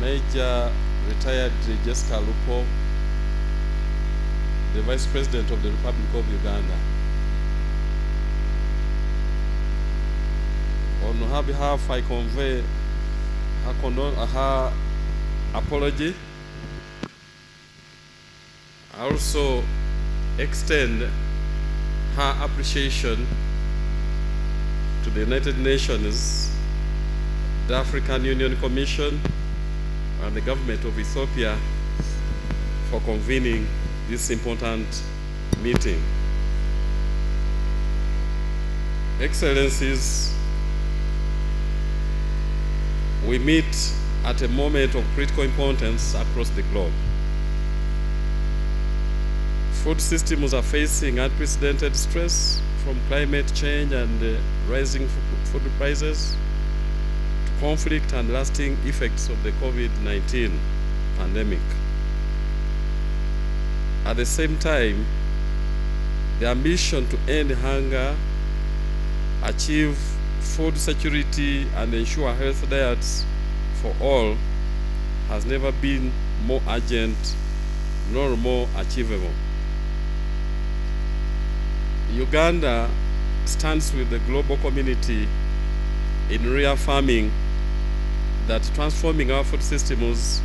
Major retired Jessica Lupo, the Vice President of the Republic of Uganda. On her behalf, I convey her apology. I also extend her appreciation to the United Nations, the African Union Commission, and the government of Ethiopia for convening this important meeting. Excellencies, we meet at a moment of critical importance across the globe. Food systems are facing unprecedented stress from climate change and rising food prices to conflict and lasting effects of the COVID-19 pandemic. At the same time, the ambition to end hunger, achieve food security, and ensure healthy diets for all has never been more urgent nor more achievable. Uganda stands with the global community in reaffirming that transforming our food systems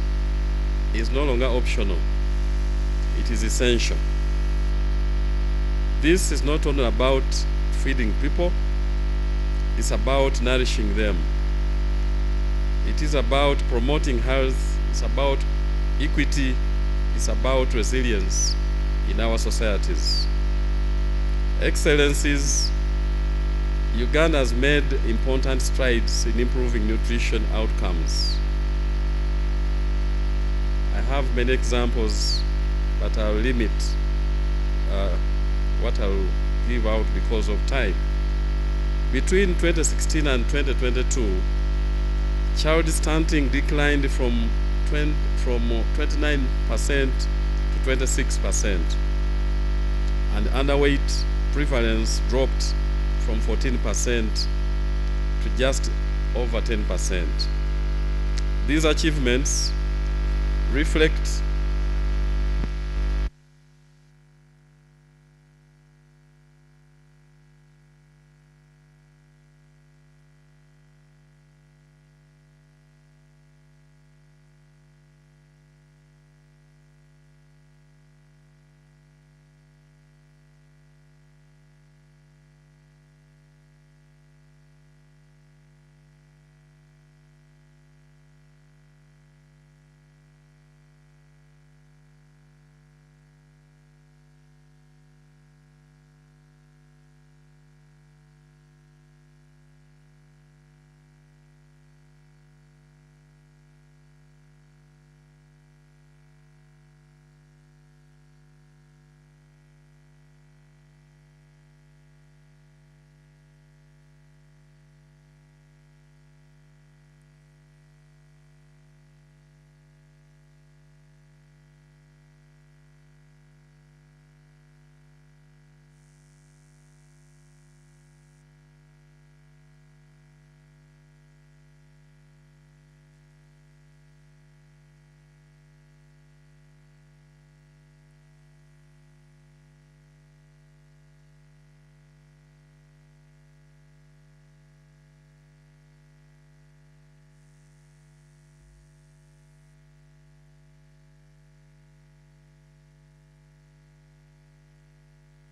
is no longer optional. It is essential. This is not only about feeding people, it's about nourishing them. It is about promoting health, it's about equity, it's about resilience in our societies. Excellencies, Uganda has made important strides in improving nutrition outcomes. I have many examples, but I'll limit what I'll give out because of time. Between 2016 and 2022, child stunting declined from 29% to 26%, and underweight prevalence dropped from 14% to just over 10%. These achievements reflect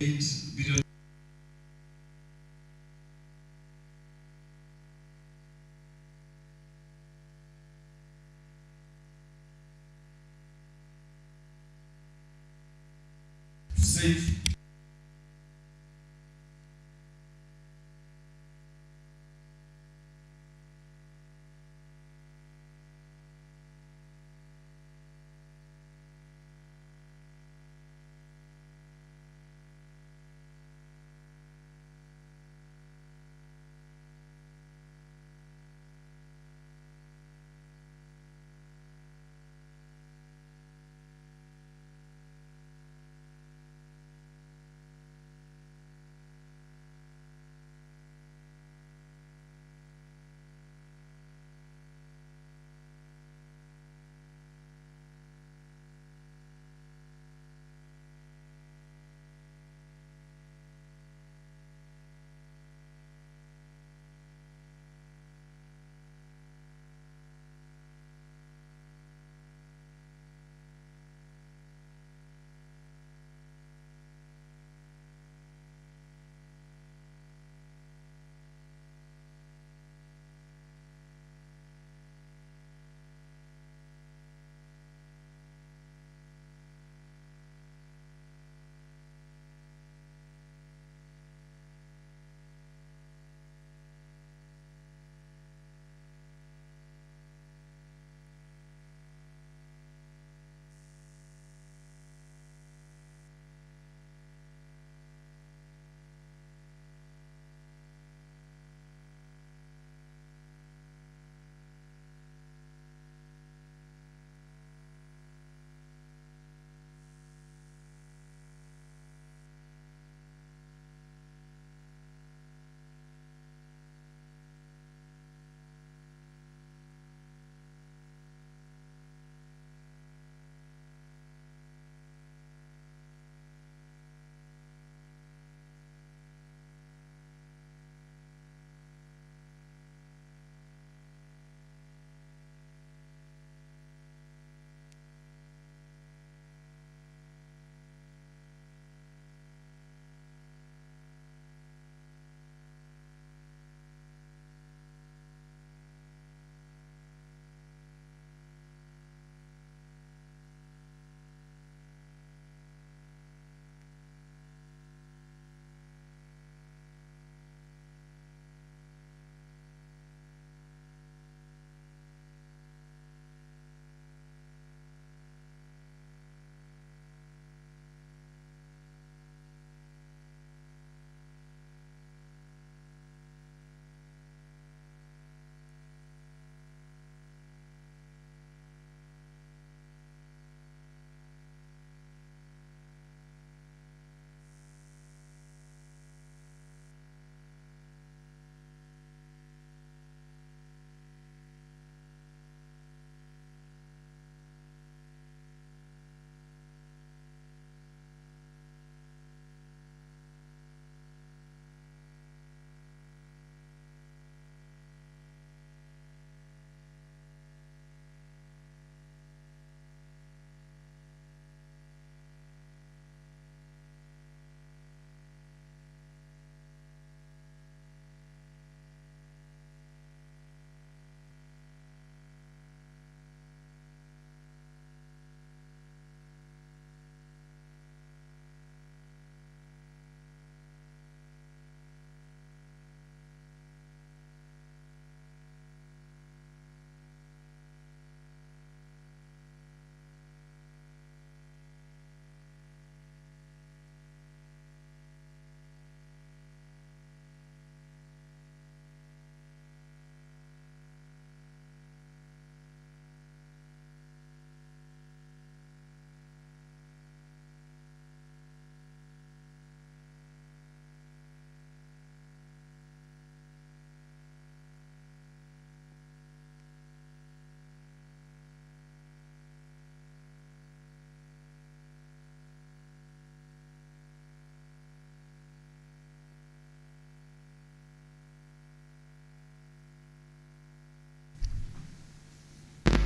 $8 billion. Save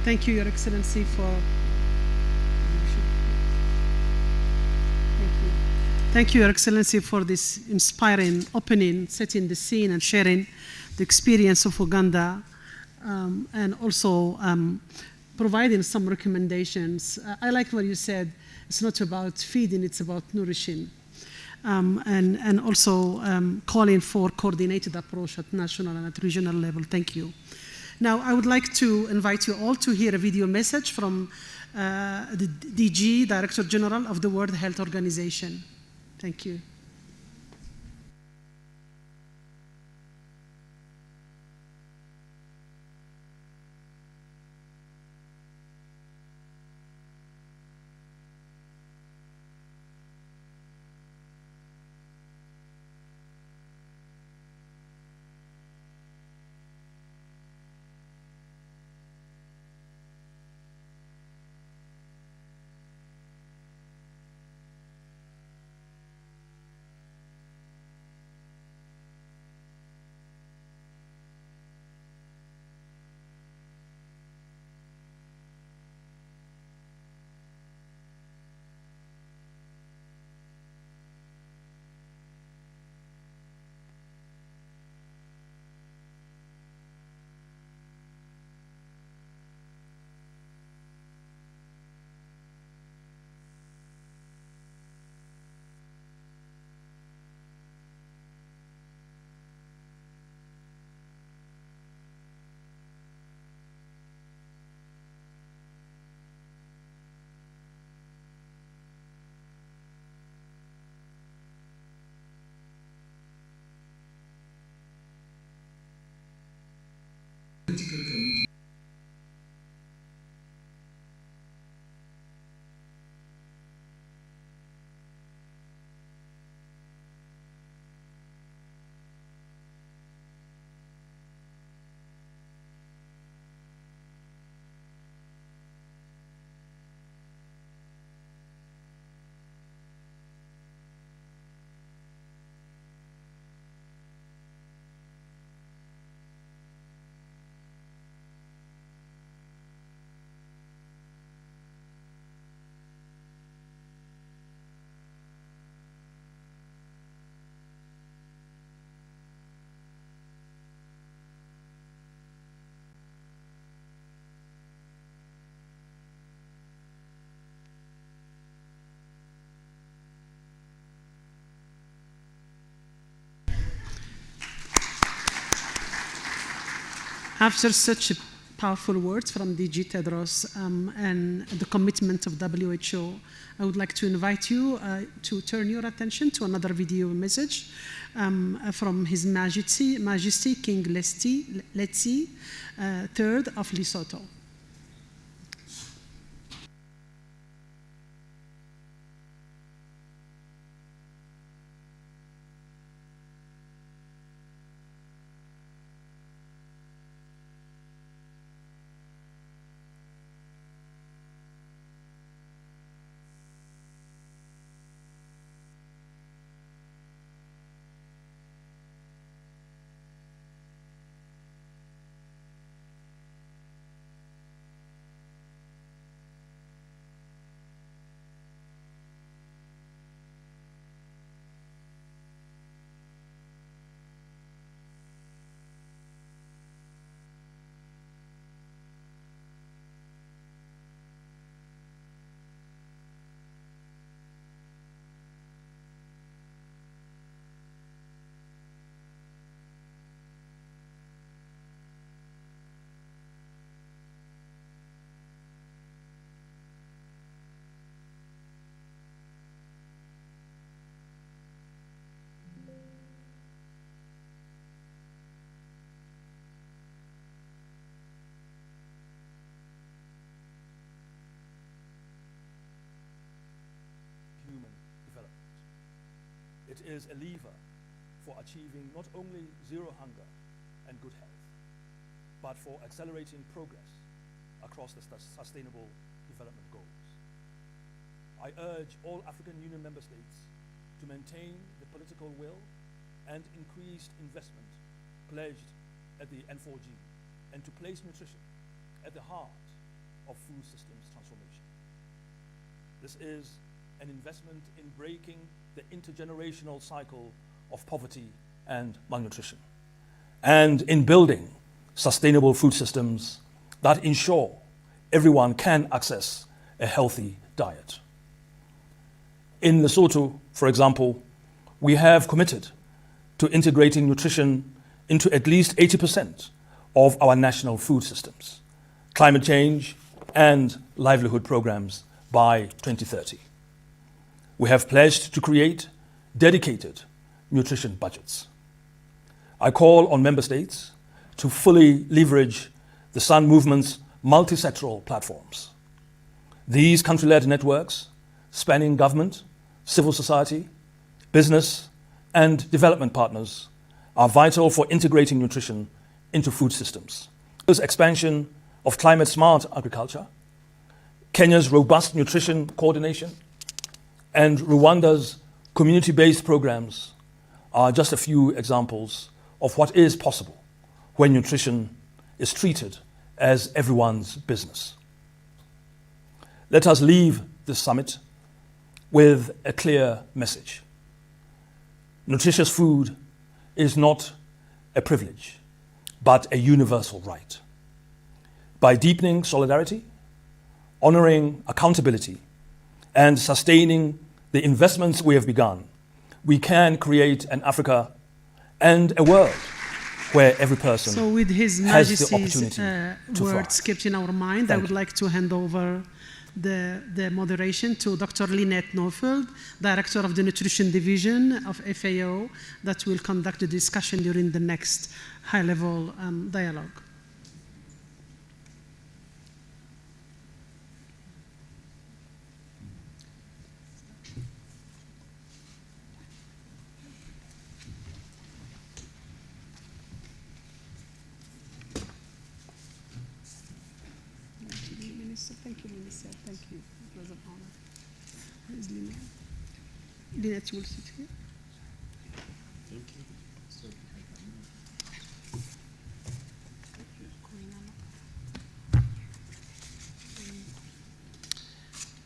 Thank you, Your Excellency, for. Thank you. Thank you, Your Excellency, for this inspiring opening, setting the scene, and sharing the experience of Uganda, and also providing some recommendations. I like what you said. It's not about feeding; it's about nourishing. And also calling for coordinated approach at national and at regional level. Thank you. Now, I would like to invite you all to hear a video message from the DG, Director General of the World Health Organization. Thank you. After such powerful words from DG Tedros and the commitment of WHO, I would like to invite you to turn your attention to another video message from His Majesty King Letsie III of Lesotho. It is a lever for achieving not only zero hunger and good health, but for accelerating progress across the Sustainable Development Goals. I urge all African Union member states to maintain the political will and increased investment pledged at the N4G, and to place nutrition at the heart of food systems transformation. This is an investment in breaking the intergenerational cycle of poverty and malnutrition, and in building sustainable food systems that ensure everyone can access a healthy diet. In Lesotho, for example, we have committed to integrating nutrition into at least 80% of our national food systems, climate change, and livelihood programs by 2030. We have pledged to create dedicated nutrition budgets. I call on member states to fully leverage the Sun Movement's multi-sectoral platforms. These country-led networks, spanning government, civil society, business, and development partners, are vital for integrating nutrition into food systems. This expansion of climate-smart agriculture, Kenya's robust nutrition coordination, and Rwanda's community-based programs are just a few examples of what is possible when nutrition is treated as everyone's business. Let us leave this summit with a clear message. Nutritious food is not a privilege, but a universal right. By deepening solidarity, honoring accountability, and sustaining the investments we have begun, we can create an Africa and a world where every person so with His has the Majesty's opportunity to words thrive. kept in our mind, I Thank would you. like to hand over the moderation to Dr. Lynette Norfield, Director of the Nutrition Division of FAO, that will conduct the discussion during the next high-level dialogue. Minister, thank you, Minister. Thank you. It was an honor. Where is Lynette? Lynette, you will sit here. Thank you.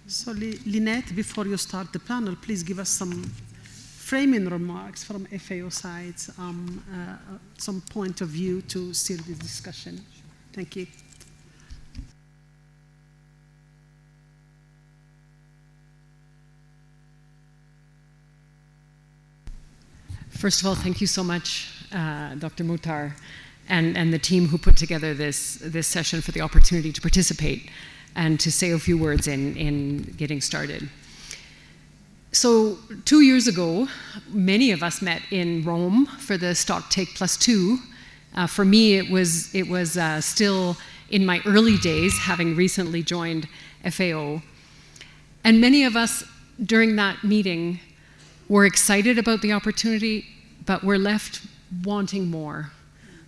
So, Lynette, before you start the panel, please give us some framing remarks from FAO side, some point of view to steer the discussion. Thank you. First of all, thank you so much, Dr. Muhtar, and the team who put together this session for the opportunity to participate and to say a few words in getting started. So 2 years ago, many of us met in Rome for the Stocktake +2. For me, it was still in my early days, having recently joined FAO. And many of us during that meeting were excited about the opportunity, but were left wanting more.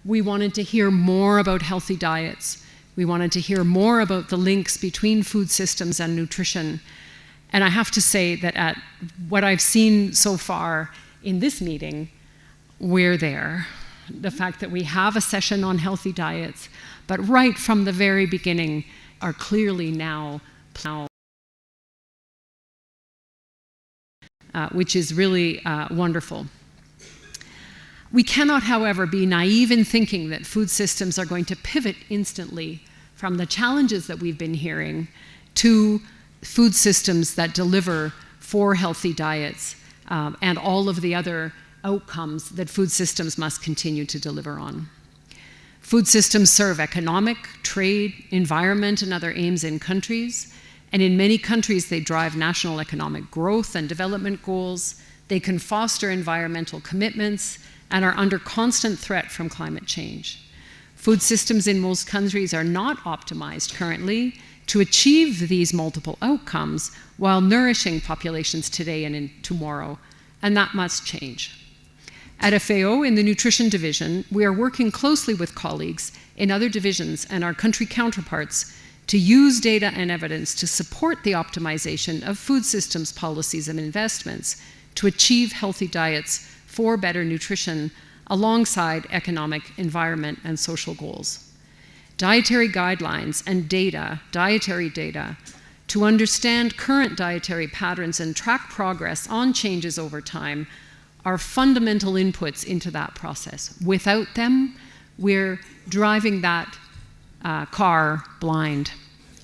We wanted to hear more about healthy diets. We wanted to hear more about the links between food systems and nutrition. And I have to say that at what I've seen so far in this meeting, we're there. The fact that we have a session on healthy diets, but right from the very beginning are clearly now which is really wonderful. We cannot, however, be naive in thinking that food systems are going to pivot instantly from the challenges that we've been hearing to food systems that deliver for healthy diets and all of the other outcomes that food systems must continue to deliver on. Food systems serve economic, trade, environment, and other aims in countries. And in many countries, they drive national economic growth and development goals. They can foster environmental commitments and are under constant threat from climate change. Food systems in most countries are not optimized currently to achieve these multiple outcomes while nourishing populations today and in tomorrow, and that must change. At FAO, in the Nutrition Division, we are working closely with colleagues in other divisions and our country counterparts to use data and evidence to support the optimization of food systems policies and investments to achieve healthy diets for better nutrition alongside economic, environment, and social goals. dietary guidelines and data, dietary data, to understand current dietary patterns and track progress on changes over time are fundamental inputs into that process. Without them, we're driving that car blind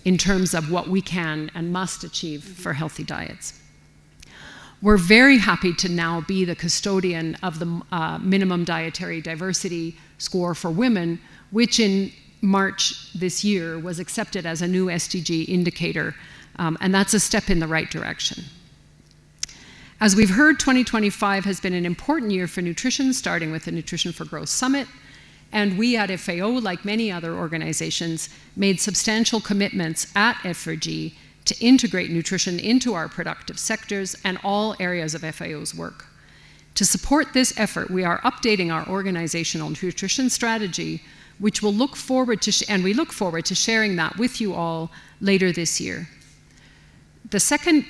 in terms of what we can and must achieve for healthy diets. We're very happy to now be the custodian of the minimum dietary diversity score for women, which in March this year was accepted as a new SDG indicator, and that's a step in the right direction. As we've heard, 2025 has been an important year for nutrition, starting with the Nutrition for Growth Summit, and we at FAO, like many other organizations, made substantial commitments at F4G to integrate nutrition into our productive sectors and all areas of FAO's work. To support this effort, we are updating our organizational nutrition strategy, which we'll look forward to, and we look forward to sharing that with you all later this year. The second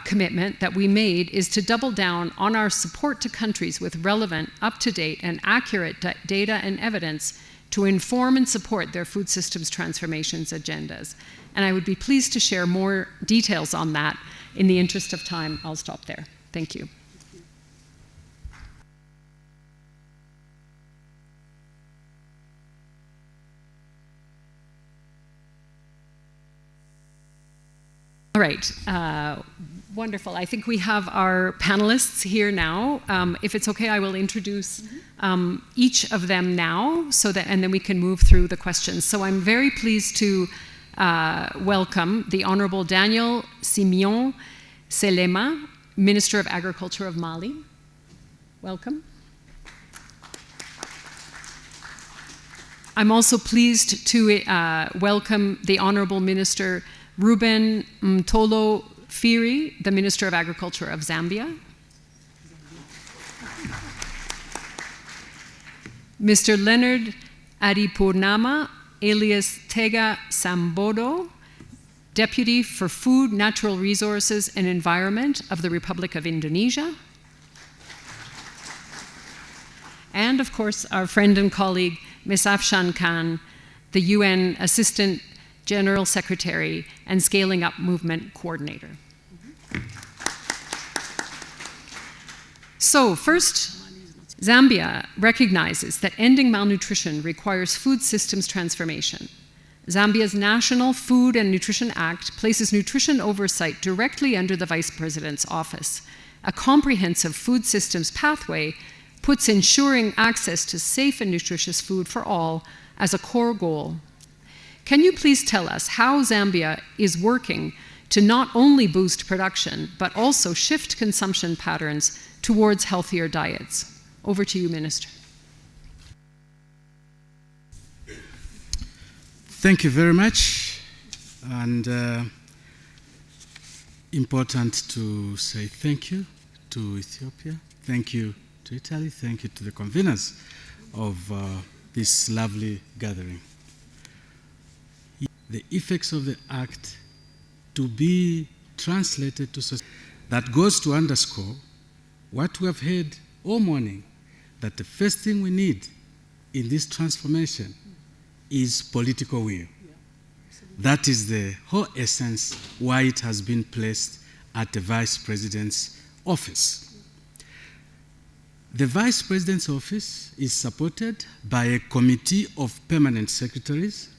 commitment that we made is to double down on our support to countries with relevant, up-to-date, and accurate data and evidence to inform and support their food systems transformations agendas. And I would be pleased to share more details on that. In the interest of time, I'll stop there. Thank you. All right, wonderful. I think we have our panelists here now. If it's okay, I will introduce each of them now, and then we can move through the questions. So I'm very pleased to welcome the Honorable Daniel Simeon Selema, Minister of Agriculture of Mali. Welcome. I'm also pleased to welcome the Honorable Minister Ruben Mtolo Firi, the Minister of Agriculture of Zambia. Mr. Leonard Adipurnama, alias Tega Sambodo, Deputy for Food, Natural Resources and Environment of the Republic of Indonesia. And of course, our friend and colleague, Ms. Afshan Khan, the UN Assistant General Secretary and Scaling Up Movement Coordinator. So first, Zambia recognizes that ending malnutrition requires food systems transformation. Zambia's National Food and Nutrition Act places nutrition oversight directly under the Vice President's office. A comprehensive food systems pathway puts ensuring access to safe and nutritious food for all as a core goal. Can you please tell us how Zambia is working to not only boost production, but also shift consumption patterns towards healthier diets? Over to you, Minister. Thank you very much. And important to say thank you to Ethiopia. Thank you to Italy. Thank you to the conveners of this lovely gathering. The effects of the Act to be translated to society. That goes to underscore what we have heard all morning, that the first thing we need in this transformation is political will. That is the whole essence why it has been placed at the Vice President's office. The Vice President's office is supported by a committee of permanent secretaries,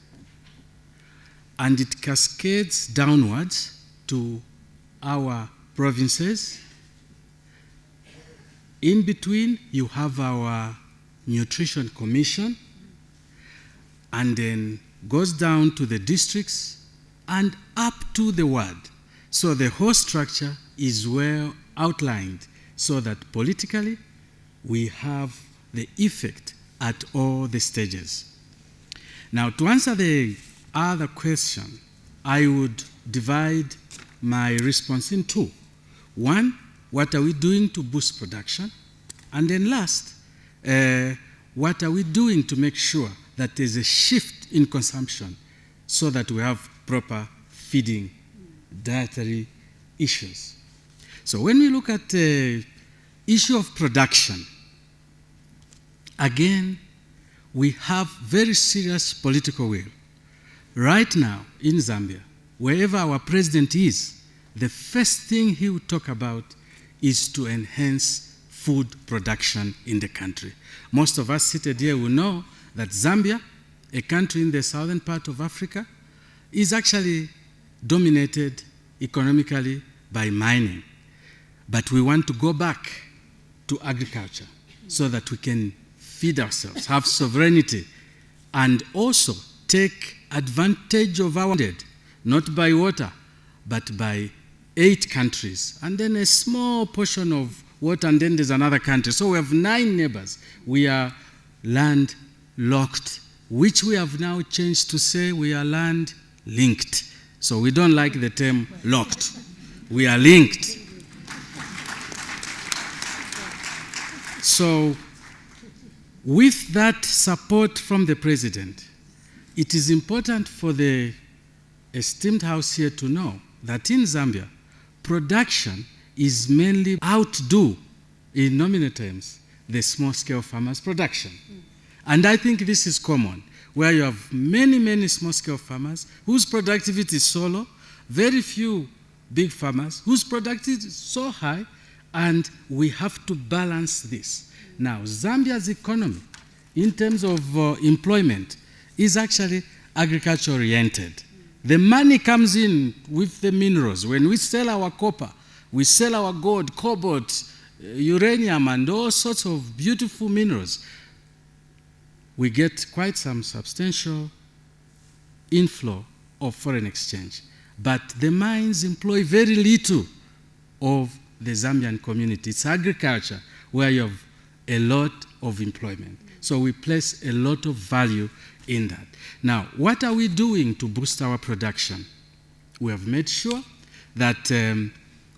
and it cascades downwards to our provinces. In between, you have our Nutrition Commission, and then goes down to the districts and up to the ward. So the whole structure is well outlined so that politically we have the effect at all the stages. Now, to answer the other question, I would divide my response in two. One, what are we doing to boost production? And then last, what are we doing to make sure that there's a shift in consumption so that we have proper feeding dietary issues? So when we look at the issue of production, again, we have very serious political will. Right now in Zambia, wherever our president is, the first thing he will talk about is to enhance food production in the country. Most of us seated here will know that Zambia, a country in the southern part of Africa, is actually dominated economically by mining. But we want to go back to agriculture so that we can feed ourselves, have sovereignty, and also take advantage of our land, not by water, but by 8 countries, and then a small portion of water, and then there's another country. So we have 9 neighbors. We are land-locked, which we have now changed to say we are land-linked. So we don't like the term locked. We are linked. So with that support from the president, it is important for the esteemed House here to know that in Zambia, production is mainly outdo, in nominal terms, the small-scale farmers' production. And I think this is common, where you have many, many small-scale farmers whose productivity is so low, very few big farmers whose productivity is so high, and we have to balance this. Now, Zambia's economy, in terms of employment, is actually agriculture-oriented. The money comes in with the minerals. When we sell our copper, we sell our gold, cobalt, uranium, and all sorts of beautiful minerals. We get quite some substantial inflow of foreign exchange. But the mines employ very little of the Zambian community. It's agriculture where you have a lot of employment. So we place a lot of value in that. Now, what are we doing to boost our production? We have made sure that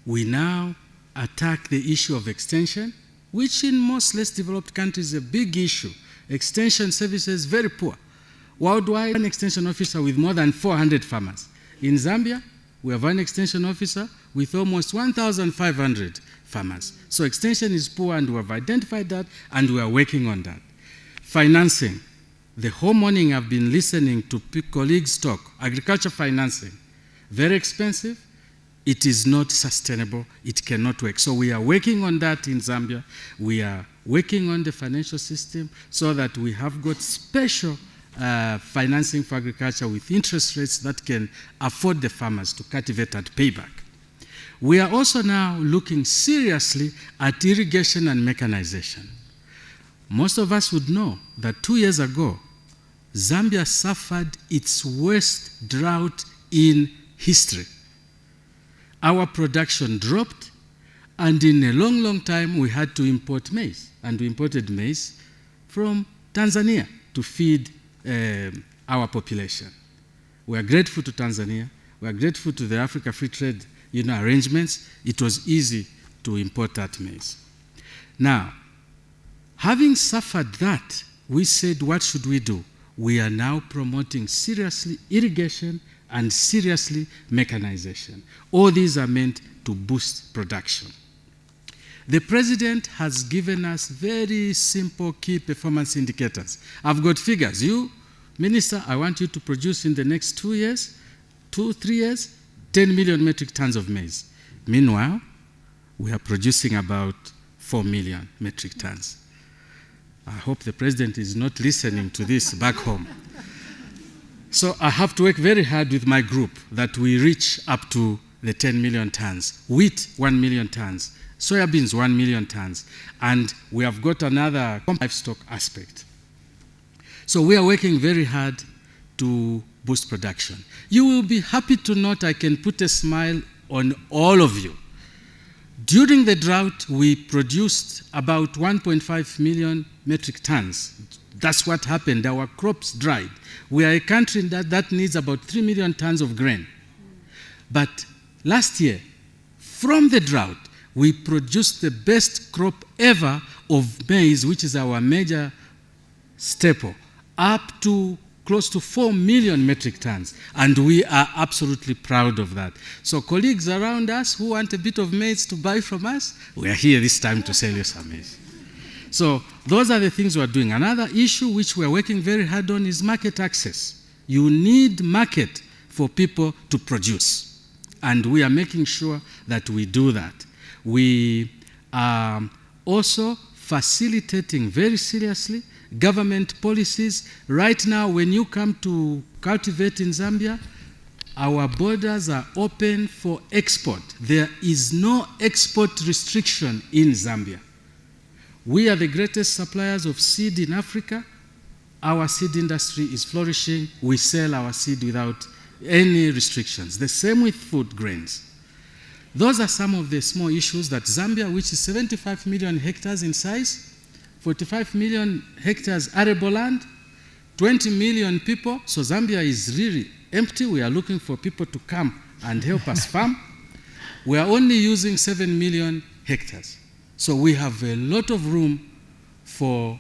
we now attack the issue of extension, which in most less developed countries is a big issue. Extension services, very poor. Worldwide, an extension officer with more than 400 farmers. In Zambia, we have an extension officer with almost 1,500 farmers. So extension is poor, and we have identified that, and we are working on that. Financing. The whole morning I've been listening to colleagues talk. Agriculture financing, very expensive. It is not sustainable. It cannot work. So we are working on that in Zambia. We are working on the financial system so that we have got special financing for agriculture with interest rates that can afford the farmers to cultivate and pay back. We are also now looking seriously at irrigation and mechanization. Most of us would know that 2 years ago, Zambia suffered its worst drought in history. Our production dropped, and in a long, long time, we had to import maize. And we imported maize from Tanzania to feed our population. We are grateful to Tanzania. We are grateful to the Africa Free Trade arrangements. It was easy to import that maize. Now, having suffered that, we said, what should we do? We are now promoting seriously irrigation and seriously mechanization. All these are meant to boost production. The president has given us very simple key performance indicators. I've got figures. You, Minister, I want you to produce in the next 2 years, 3 years, 10 million metric tons of maize. Meanwhile, we are producing about 4 million metric tons. I hope the president is not listening to this back home. So I have to work very hard with my group that we reach up to the 10 million tons. Wheat, 1 million tons. Soybeans, 1 million tons. And we have got another livestock aspect. So we are working very hard to boost production. You will be happy to note I can put a smile on all of you. During the drought, we produced about 1.5 million metric tons. That's what happened. Our crops dried. We are a country that needs about 3 million tons of grain. But last year, from the drought, we produced the best crop ever of maize, which is our major staple, up to close to 4 million metric tons. And we are absolutely proud of that. So colleagues around us who want a bit of maize to buy from us, we are here this time to sell you some maize. So those are the things we're doing. Another issue which we're working very hard on is market access. You need market for people to produce. And we are making sure that we do that. We are also facilitating very seriously government policies. Right now, when you come to cultivate in Zambia, our borders are open for export. There is no export restriction in Zambia. We are the greatest suppliers of seed in Africa. Our seed industry is flourishing. We sell our seed without any restrictions. The same with food grains. Those are some of the small issues that Zambia, which is 75 million hectares in size, 45 million hectares arable land, 20 million people. So Zambia is really empty. We are looking for people to come and help us farm. We are only using 7 million hectares. So we have a lot of room for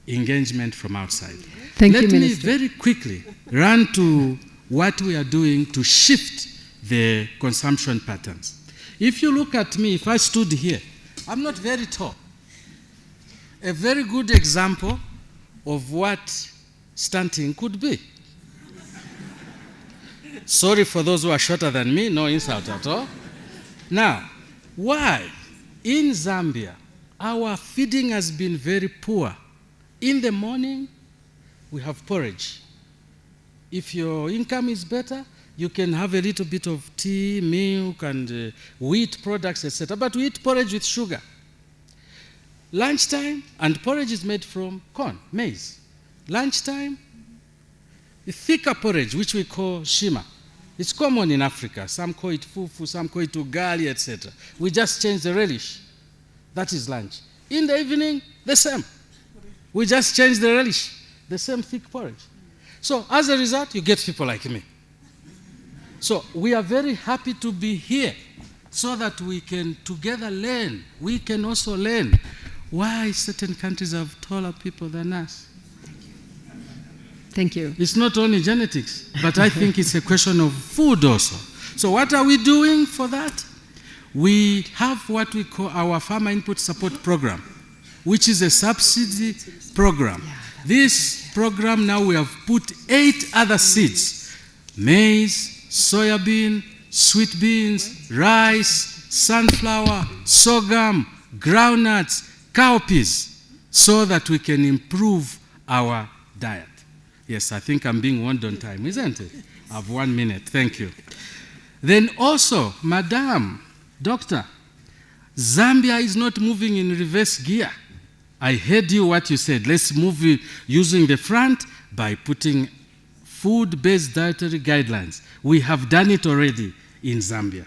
engagement from outside. Thank you, Let me Minister. very quickly run to what we are doing to shift the consumption patterns. If you look at me, if I stood here, I'm not very tall. A very good example of what stunting could be. Sorry for those who are shorter than me, no insult at all. Now, why? In Zambia, our feeding has been very poor. In the morning, we have porridge. If your income is better, you can have a little bit of tea, milk, and wheat products, etc. But we eat porridge with sugar. Lunchtime, and porridge is made from corn, maize. Lunchtime, a thicker porridge, which we call shima. It's common in Africa. Some call it fufu, some call it ugali, etc. We just change the relish. That is lunch. In the evening, the same. We just change the relish. The same thick porridge. So as a result, you get people like me. So we are very happy to be here so that we can together learn. We can also learn why certain countries have taller people than us. Thank you. It's not only genetics, but I think it's a question of food also. So what are we doing for that? We have what we call our Farmer Input Support Program, which is a subsidy program. This program now we have put 8 other seeds: maize, soybean, sweet beans, rice, sunflower, sorghum, groundnuts, cowpeas, so that we can improve our diet. Yes, I think I'm being warned on time, isn't it? I have 1 minute, thank you. Then also, Madam, Doctor, Zambia is not moving in reverse gear. I heard you what you said. Let's move it using the front by putting food-based dietary guidelines. We have done it already in Zambia.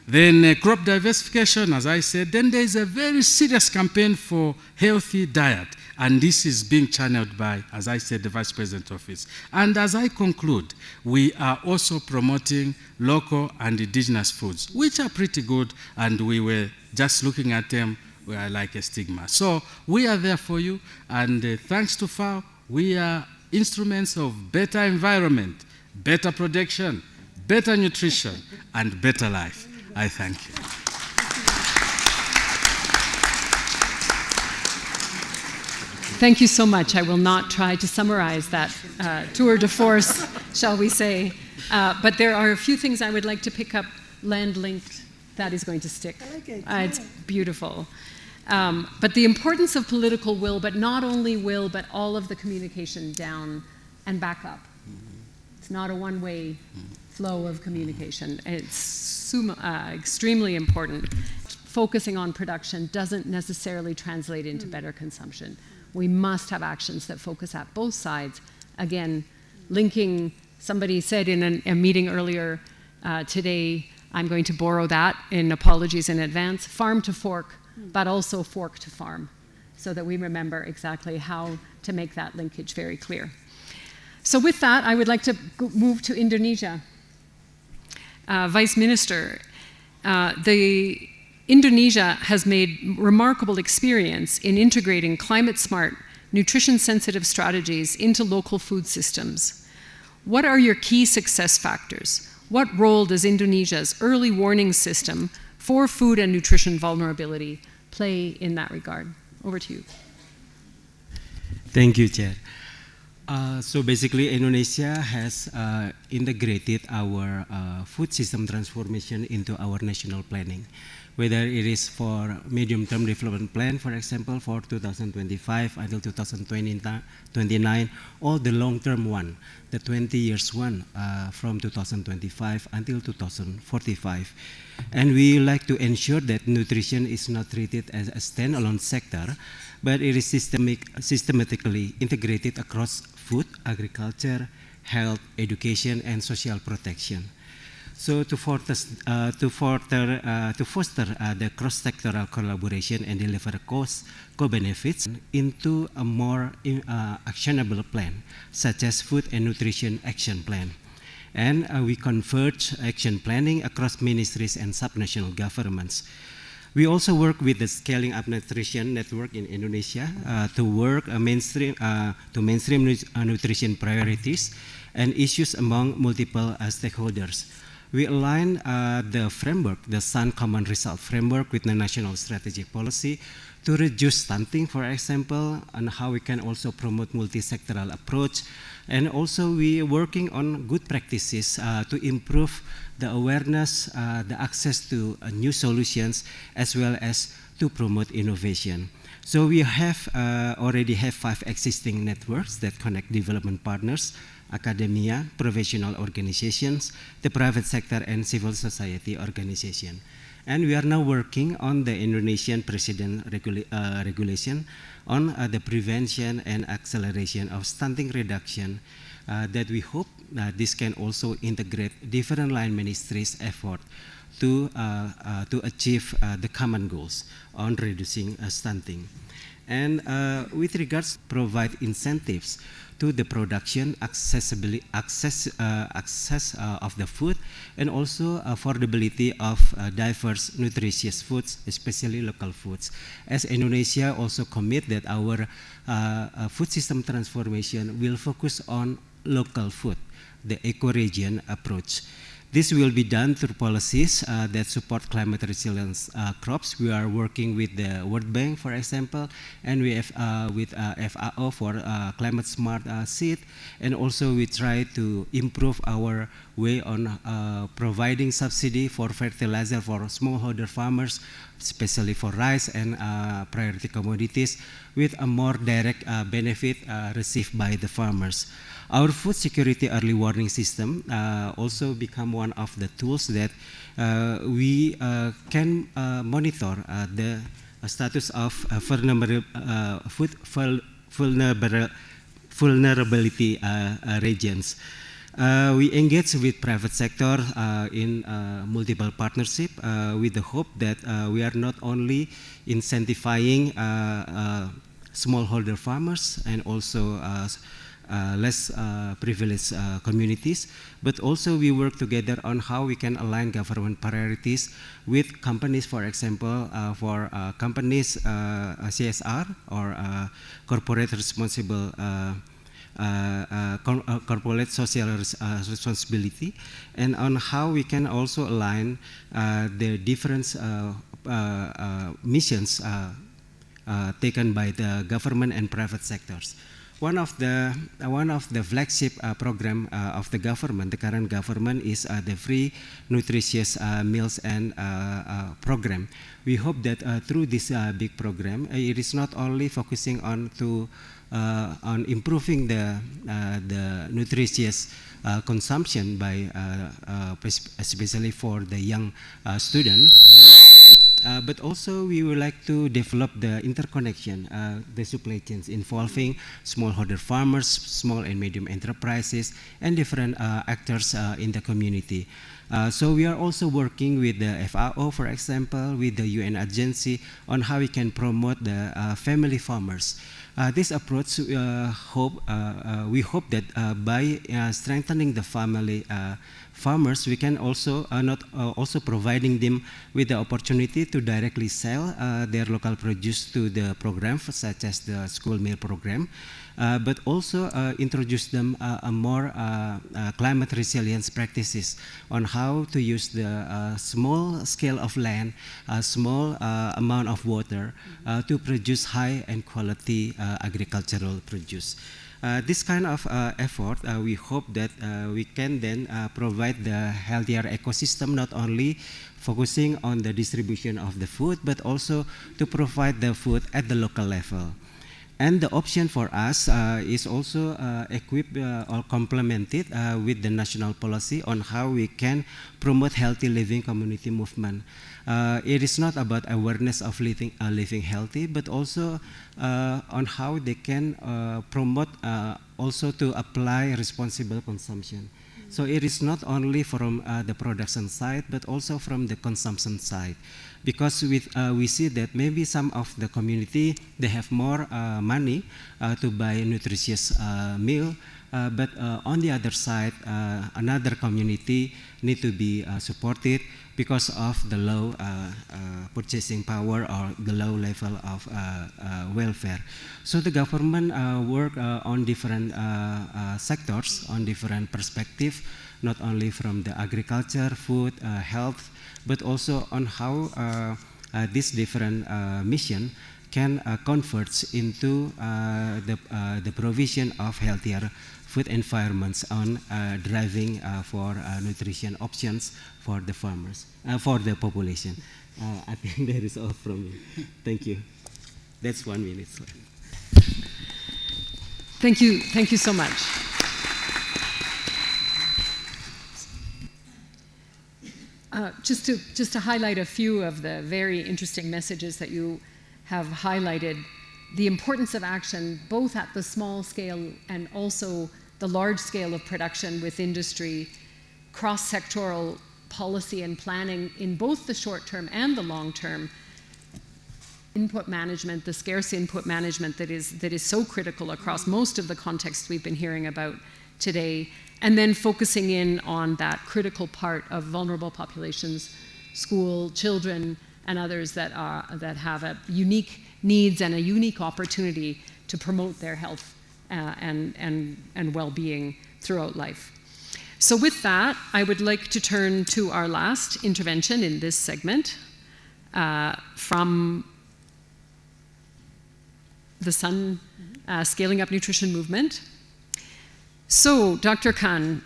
Then crop diversification, as I said. Then there is a very serious campaign for healthy diet. And this is being channeled by, as I said, the Vice President's office. And as I conclude, we are also promoting local and indigenous foods, which are pretty good, and we were just looking at them, we are like a stigma. So we are there for you, and thanks to FAO, we are instruments of better environment, better production, better nutrition, and better life. I thank you. Thank you so much. I will not try to summarize that tour de force, shall we say. But there are a few things I would like to pick up. Land linked, that is going to stick. I like it. It's beautiful. But the importance of political will, but not only will, but all of the communication down and back up. It's not a one-way flow of communication. It's extremely important. Focusing on production doesn't necessarily translate into better consumption. We must have actions that focus at both sides. Again, linking, somebody said in a meeting earlier today, I'm going to borrow that in apologies in advance, farm to fork, but also fork to farm, so that we remember exactly how to make that linkage very clear. So with that, I would like to move to Indonesia. Vice Minister, Indonesia has made remarkable experience in integrating climate-smart, nutrition-sensitive strategies into local food systems. What are your key success factors? What role does Indonesia's early warning system for food and nutrition vulnerability play in that regard? Over to you. Thank you, Chair. So basically, Indonesia has integrated our food system transformation into our national planning, whether it is for medium-term development plan, for example, for 2025 until 2029, or the long-term one, the 20 years one, from 2025 until 2045. And we like to ensure that nutrition is not treated as a standalone sector, but it is systematically integrated across food, agriculture, health, education, and social protection. So to foster the cross-sectoral collaboration and deliver co-benefits into a more actionable plan, such as Food and Nutrition Action Plan. And we converge action planning across ministries and subnational governments. We also work with the Scaling Up Nutrition Network in Indonesia to work mainstream nutrition priorities and issues among multiple stakeholders. We align the framework, the SUN Common Result Framework, with the National Strategic Policy to reduce stunting, for example, and how we can also promote multi-sectoral approach. And also we are working on good practices to improve the awareness, the access to new solutions, as well as to promote innovation. So we have already have 5 existing networks that connect development partners, academia, professional organizations, the private sector, and civil society organization. And we are now working on the Indonesian President regulation on the prevention and acceleration of stunting reduction that we hope this can also integrate different line ministries' effort to achieve the common goals on reducing stunting. And with regards, provide incentives to the production, access of the food, and also affordability of diverse nutritious foods, especially local foods. As Indonesia also commit that our food system transformation will focus on local food, the eco-region approach. This will be done through policies that support climate resilience crops. We are working with the World Bank, for example, and we have with FAO for climate smart seed, and also we try to improve our way on providing subsidy for fertilizer for smallholder farmers, especially for rice and priority commodities, with a more direct benefit received by the farmers. Our food security early warning system also become one of the tools that we can monitor the status of food vulnerability regions. We engage with private sector in multiple partnership with the hope that we are not only incentivizing smallholder farmers and also less privileged communities, but also we work together on how we can align government priorities with companies, for example, for companies CSR or corporate responsible corporate social responsibility, and on how we can also align the different missions taken by the government and private sectors. One of the flagship program of the government, the current government, is the free nutritious meals and program. We hope that through this big program, it is not only focusing on improving the nutritious consumption by especially for the young students. But also we would like to develop the interconnection, the supply chains involving smallholder farmers, small and medium enterprises, and different actors in the community. So we are also working with the FAO, for example, with the UN agency on how we can promote the family farmers. This approach, we hope that by strengthening the family farmers, we can also also providing them with the opportunity to directly sell their local produce to the program, such as the school meal program. but also introduce them a more climate resilience practices on how to use the small scale of land, a small amount of water to produce high and quality agricultural produce. This kind of effort, we hope that we can then provide the healthier ecosystem, not only focusing on the distribution of the food, but also to provide the food at the local level. And the option for us is also equipped or complemented with the national policy on how we can promote healthy living community movement. It is not about awareness of living healthy, but also on how they can promote also to apply responsible consumption. So it is not only from the production side, but also from the consumption side. Because we see that maybe some of the community, they have more money to buy a nutritious meal, but on the other side, another community need to be supported because of the low purchasing power or the low level of welfare. So the government work on different sectors, on different perspectives, not only from the agriculture, food, health, but also on how this different mission can converge into the provision of healthier food environments on driving for nutrition options for the farmers, for the population. I think that is all from me. Thank you. That's 1 minute. Thank you so much. Just to highlight a few of the very interesting messages that you have highlighted, the importance of action both at the small scale and also the large scale of production with industry, cross-sectoral policy and planning in both the short term and the long term, input management, the scarce input management that is so critical across most of the contexts we've been hearing about today, and then focusing in on that critical part of vulnerable populations, school, children, and others that have a unique needs and a unique opportunity to promote their health and well-being throughout life. So with that, I would like to turn to our last intervention in this segment from the Sun Scaling Up Nutrition Movement. So, Dr. Khan,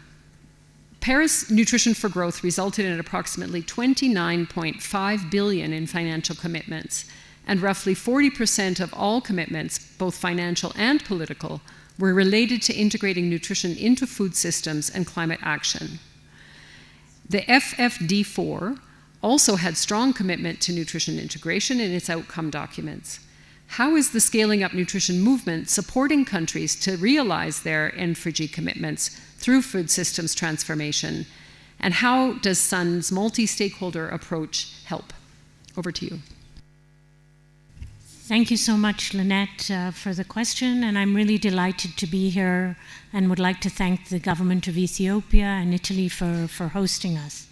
Paris Nutrition for Growth resulted in approximately 29.5 billion in financial commitments, and roughly 40% of all commitments, both financial and political, were related to integrating nutrition into food systems and climate action. The FFD4 also had strong commitment to nutrition integration in its outcome documents. How is the Scaling Up Nutrition movement supporting countries to realize their N4G commitments through food systems transformation? And how does SUN's multi-stakeholder approach help? Over to you. Thank you so much, Lynette, for the question, and I'm really delighted to be here and would like to thank the government of Ethiopia and Italy for hosting us.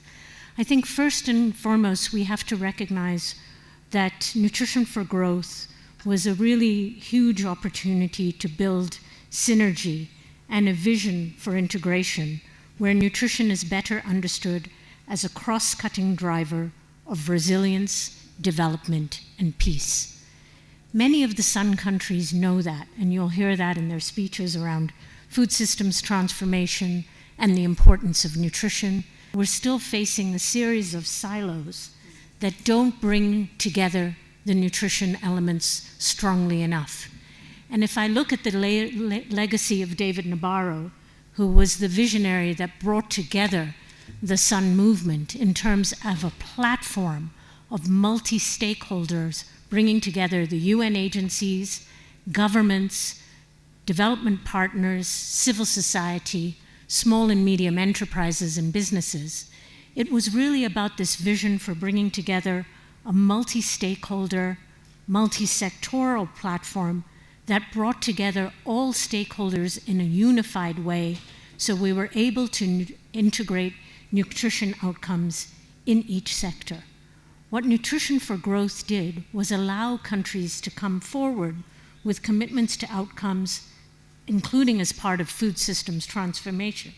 I think first and foremost, we have to recognize that Nutrition for Growth was a really huge opportunity to build synergy and a vision for integration where nutrition is better understood as a cross-cutting driver of resilience, development, and peace. Many of the Sun countries know that, and you'll hear that in their speeches around food systems transformation and the importance of nutrition. We're still facing a series of silos that don't bring together the nutrition elements strongly enough. And if I look at the legacy of David Nabarro, who was the visionary that brought together the Sun movement in terms of a platform of multi-stakeholders bringing together the UN agencies, governments, development partners, civil society, small and medium enterprises and businesses, it was really about this vision for bringing together a multi-stakeholder, multi-sectoral platform that brought together all stakeholders in a unified way, so we were able to integrate nutrition outcomes in each sector. What Nutrition for Growth did was allow countries to come forward with commitments to outcomes including as part of food systems transformation.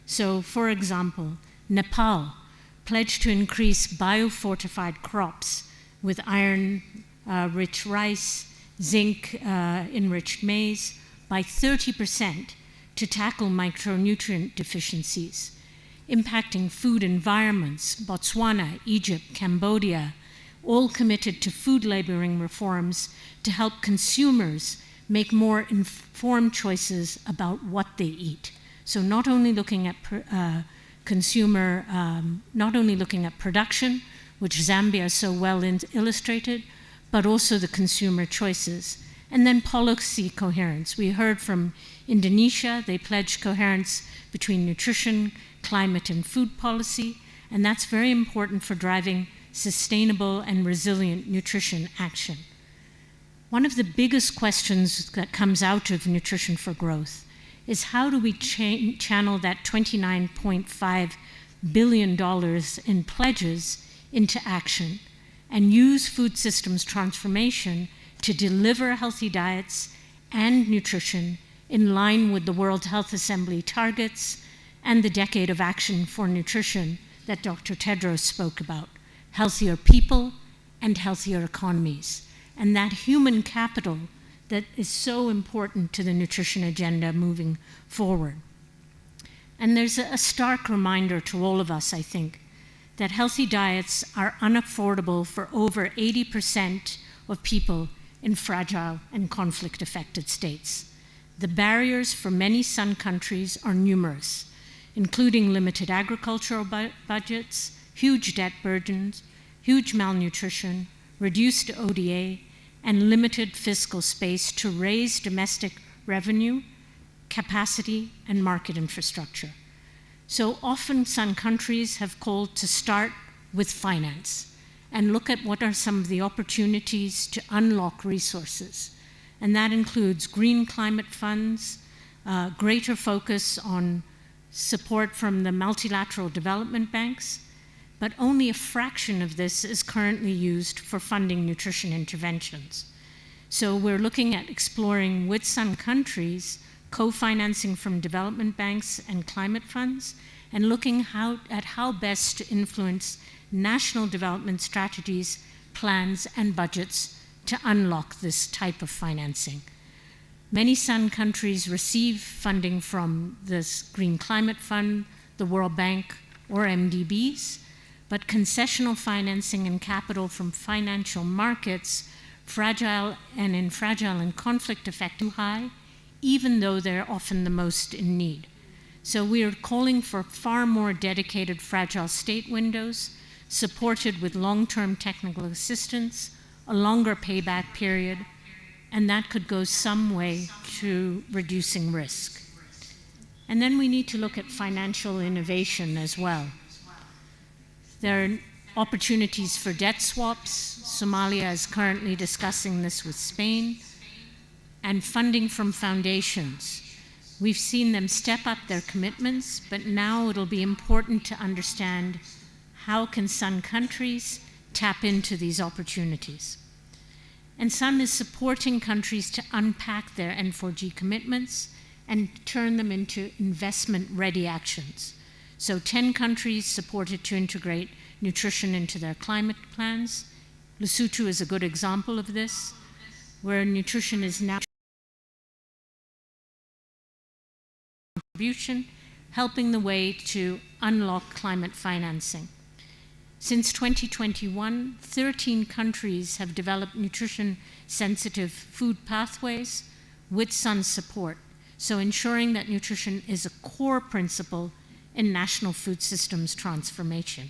So, for example, Nepal pledged to increase biofortified crops with iron-rich rice, zinc-enriched maize by 30% to tackle micronutrient deficiencies, impacting food environments. Botswana, Egypt, Cambodia, all committed to food labeling reforms to help consumers make more informed choices about what they eat. So not only looking at not only looking at production, which Zambia so well illustrated, but also the consumer choices. And then policy coherence. We heard from Indonesia, they pledged coherence between nutrition, climate, and food policy, and that's very important for driving sustainable and resilient nutrition action. One of the biggest questions that comes out of Nutrition for Growth is how do we channel that $29.5 billion in pledges into action and use food systems transformation to deliver healthy diets and nutrition in line with the World Health Assembly targets and the Decade of Action for Nutrition that Dr. Tedros spoke about, healthier people and healthier economies, and that human capital that is so important to the nutrition agenda moving forward. And there's a stark reminder to all of us, I think, that healthy diets are unaffordable for over 80% of people in fragile and conflict-affected states. The barriers for many Sun countries are numerous, including limited agricultural budgets, huge debt burdens, huge malnutrition, reduced ODA, and limited fiscal space to raise domestic revenue, capacity, and market infrastructure. So often Sun countries have called to start with finance and look at what are some of the opportunities to unlock resources. And that includes green climate funds, greater focus on support from the multilateral development banks, but only a fraction of this is currently used for funding nutrition interventions. So we're looking at exploring with Sun countries co-financing from development banks and climate funds, and looking at how best to influence national development strategies, plans, and budgets to unlock this type of financing. Many Sun countries receive funding from this Green Climate Fund, the World Bank, or MDBs, but concessional financing and capital from financial markets, fragile and conflict affected, too high, even though they're often the most in need. So we are calling for far more dedicated fragile state windows, supported with long-term technical assistance, a longer payback period, and that could go some way to reducing risk. And then we need to look at financial innovation as well. There are opportunities for debt swaps. Somalia is currently discussing this with Spain. And funding from foundations. We've seen them step up their commitments, but now it'll be important to understand how can Sun countries tap into these opportunities. And Sun is supporting countries to unpack their N4G commitments and turn them into investment-ready actions. So 10 countries supported to integrate nutrition into their climate plans. Lesotho is a good example of this, where nutrition is now contribution, helping the way to unlock climate financing. Since 2021, 13 countries have developed nutrition-sensitive food pathways with Sun support, so ensuring that nutrition is a core principle in national food systems transformation.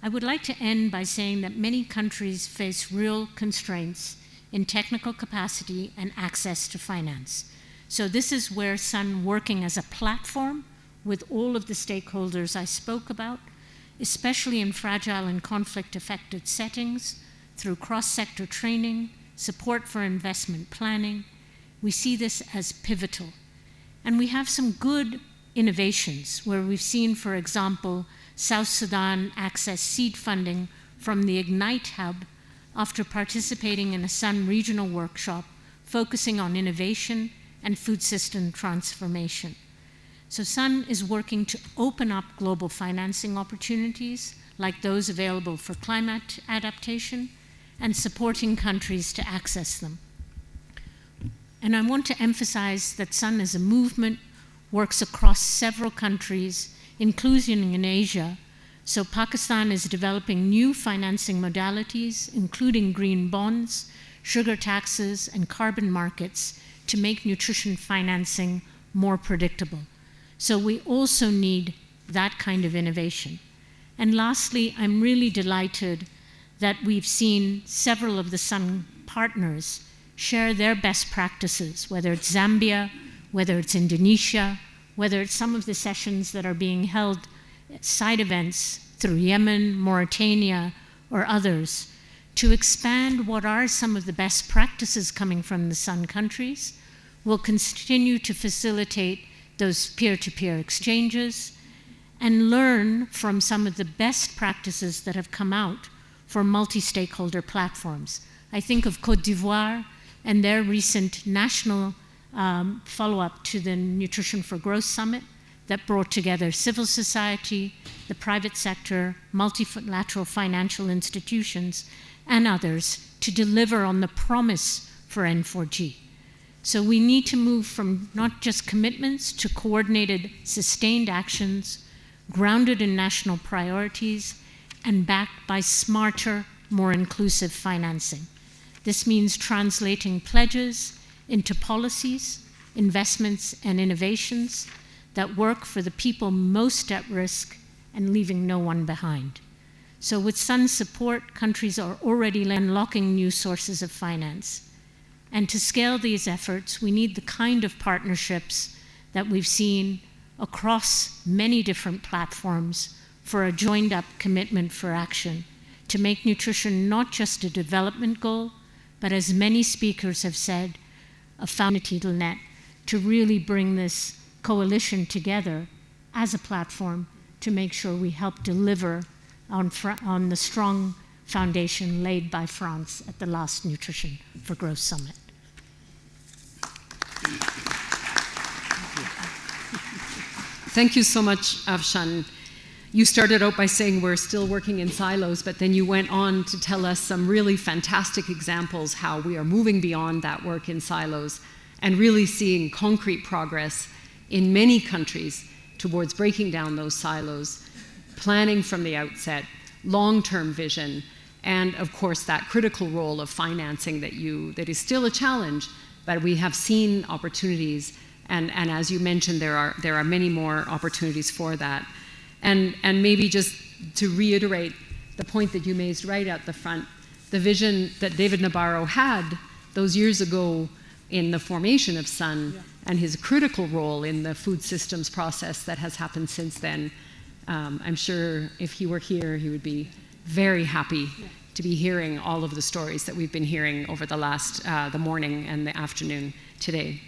I would like to end by saying that many countries face real constraints in technical capacity and access to finance. So this is where Sun, working as a platform with all of the stakeholders I spoke about, especially in fragile and conflict-affected settings, through cross-sector training, support for investment planning, we see this as pivotal. And we have some good innovations where we've seen, for example, South Sudan access seed funding from the Ignite Hub after participating in a Sun regional workshop focusing on innovation and food system transformation. So SUN is working to open up global financing opportunities like those available for climate adaptation and supporting countries to access them. And I want to emphasize that SUN as a movement works across several countries, including in Asia. So Pakistan is developing new financing modalities, including green bonds, sugar taxes, and carbon markets to make nutrition financing more predictable. So we also need that kind of innovation. And lastly, I'm really delighted that we've seen several of the SUN partners share their best practices, whether it's Zambia, whether it's Indonesia, whether it's some of the sessions that are being held at side events through Yemen, Mauritania, or others, to expand what are some of the best practices coming from the SUN countries. We'll continue to facilitate those peer-to-peer exchanges and learn from some of the best practices that have come out for multi-stakeholder platforms. I think of Côte d'Ivoire and their recent national follow-up to the Nutrition for Growth Summit that brought together civil society, the private sector, multilateral financial institutions, and others to deliver on the promise for N4G. So we need to move from not just commitments to coordinated, sustained actions, grounded in national priorities, and backed by smarter, more inclusive financing. This means translating pledges into policies, investments, and innovations that work for the people most at risk and leaving no one behind. So with SUN's support, countries are already unlocking new sources of finance. And to scale these efforts, we need the kind of partnerships that we've seen across many different platforms for a joined-up commitment for action to make nutrition not just a development goal, but as many speakers have said, a foundational net to really bring this coalition together as a platform to make sure we help deliver on the strong foundation laid by France at the last Nutrition for Growth Summit. Thank you so much, Afshan. You started out by saying we're still working in silos, but then you went on to tell us some really fantastic examples how we are moving beyond that work in silos and really seeing concrete progress in many countries towards breaking down those silos, planning from the outset, long-term vision, and of course that critical role of financing that is still a challenge, but we have seen opportunities, and as you mentioned, there are many more opportunities for that. And maybe just to reiterate the point that you made right at the front, the vision that David Nabarro had those years ago in the formation of SUN, and his critical role in the food systems process that has happened since then. I'm sure if he were here, he would be very happy to be hearing all of the stories that we've been hearing over the morning and the afternoon today.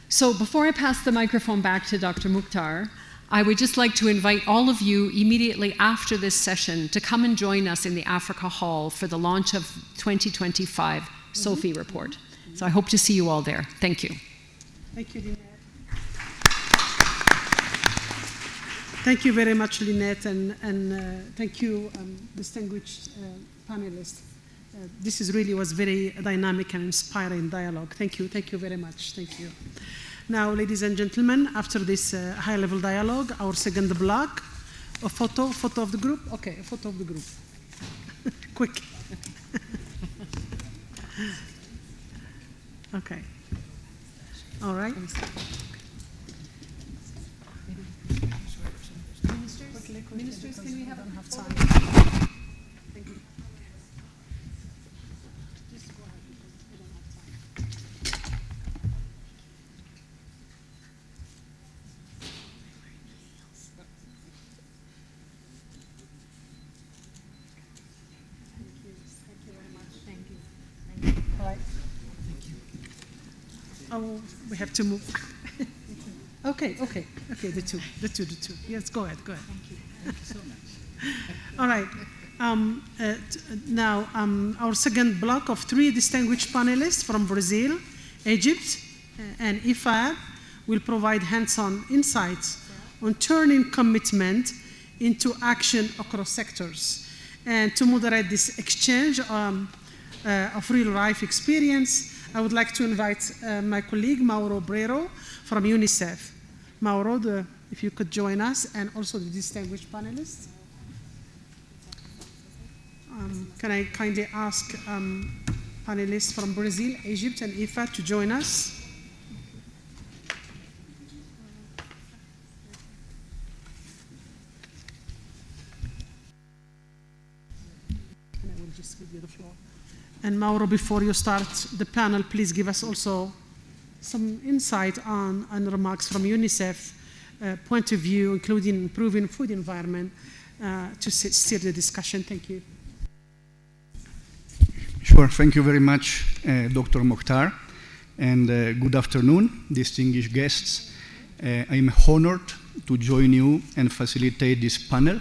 So before I pass the microphone back to Dr. Mukhtar, I would just like to invite all of you immediately after this session to come and join us in the Africa Hall for the launch of 2025 SOFI report. So I hope to see you all there. Thank you. Thank you, Lynette. Thank you very much, Lynette, and thank you, distinguished panelists. This was very dynamic and inspiring dialogue. Thank you very much. Thank you. Now, ladies and gentlemen, after this high-level dialogue, our second block, a photo of the group. Okay, a photo of the group. Quick. Okay. All right. Ministers, can we have time? Thank you. Just go ahead. We don't have time. Thank you very much. Thank you. All right. Thank you. Oh, we have to move. Okay, the two. Yes, go ahead. Thank you so much. All right. Now, our second block of three distinguished panelists from Brazil, Egypt, and IFAD will provide hands-on insights on turning commitment into action across sectors. And to moderate this exchange of real-life experience, I would like to invite my colleague, Mauro Brero from UNICEF. Mauro, if you could join us, and also the distinguished panelists. Can I kindly ask panelists from Brazil, Egypt, and IFAD to join us? And I will just give you the floor. And Mauro, before you start the panel, please give us also some insight on and remarks from UNICEF point of view, including improving food environment, to steer the discussion. Thank you. Sure, thank you very much, Dr. Mokhtar, and good afternoon, distinguished guests. I'm honored to join you and facilitate this panel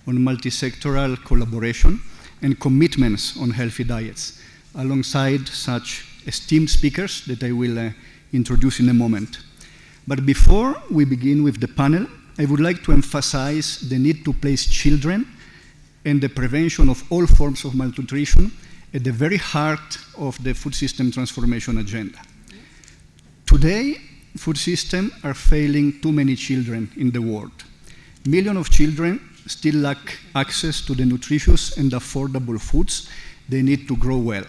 on multi-sectoral collaboration and commitments on healthy diets, alongside such esteemed speakers that I will introduce in a moment. But before we begin with the panel, I would like to emphasize the need to place children and the prevention of all forms of malnutrition at the very heart of the food system transformation agenda. Today, food systems are failing too many children in the world. Millions of children still lack access to the nutritious and affordable foods they need to grow well.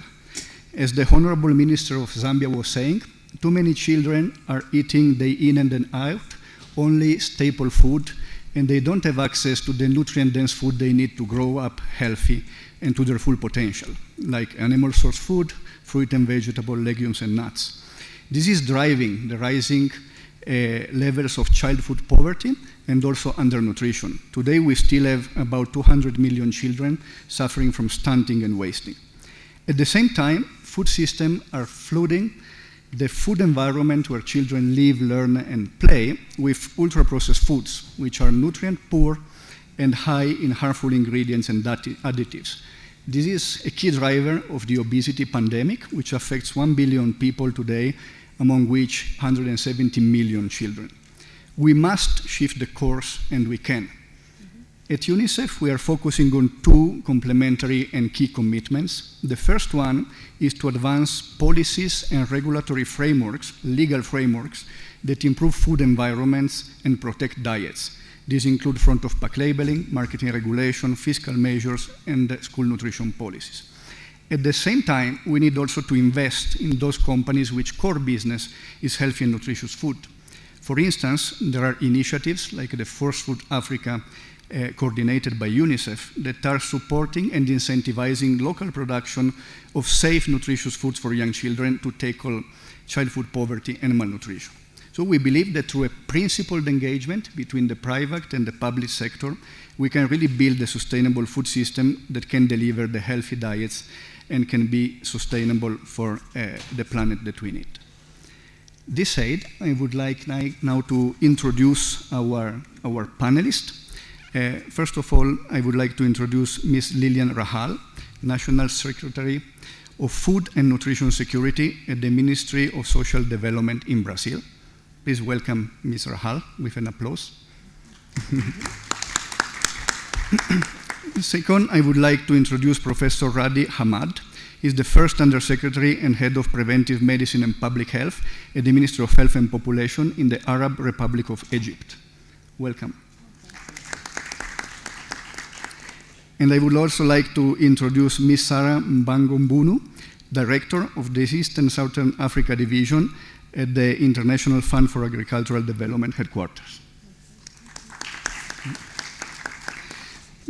As the Honorable Minister of Zambia was saying, too many children are eating day in and then out only staple food, and they don't have access to the nutrient-dense food they need to grow up healthy and to their full potential, like animal source food, fruit and vegetable, legumes and nuts. This is driving the rising levels of child food poverty and also undernutrition. Today we still have about 200 million children suffering from stunting and wasting. At the same time, food systems are flooding the food environment where children live, learn, and play with ultra-processed foods, which are nutrient poor and high in harmful ingredients and additives. This is a key driver of the obesity pandemic, which affects 1 billion people today, among which 170 million children. We must shift the course, and we can. At UNICEF, we are focusing on two complementary and key commitments. The first one is to advance policies and regulatory frameworks, legal frameworks, that improve food environments and protect diets. These include front-of-pack labeling, marketing regulation, fiscal measures, and school nutrition policies. At the same time, we need also to invest in those companies which core business is healthy and nutritious food. For instance, there are initiatives like the Force Food Africa coordinated by UNICEF that are supporting and incentivizing local production of safe, nutritious foods for young children to tackle child food poverty and malnutrition. So we believe that through a principled engagement between the private and the public sector, we can really build a sustainable food system that can deliver the healthy diets and can be sustainable for the planet that we need. This said, I would like now to introduce our panelists. First of all, I would like to introduce Ms. Lilian Rahal, National Secretary of Food and Nutrition Security at the Ministry of Social Development in Brazil. Please welcome Ms. Rahal with an applause. Second, I would like to introduce Professor Radi Hamad. He's the first Undersecretary and Head of Preventive Medicine and Public Health at the Ministry of Health and Population in the Arab Republic of Egypt. Welcome. And I would also like to introduce Ms. Sarah Mbangombunu, Director of the East and Southern Africa Division at the International Fund for Agricultural Development Headquarters.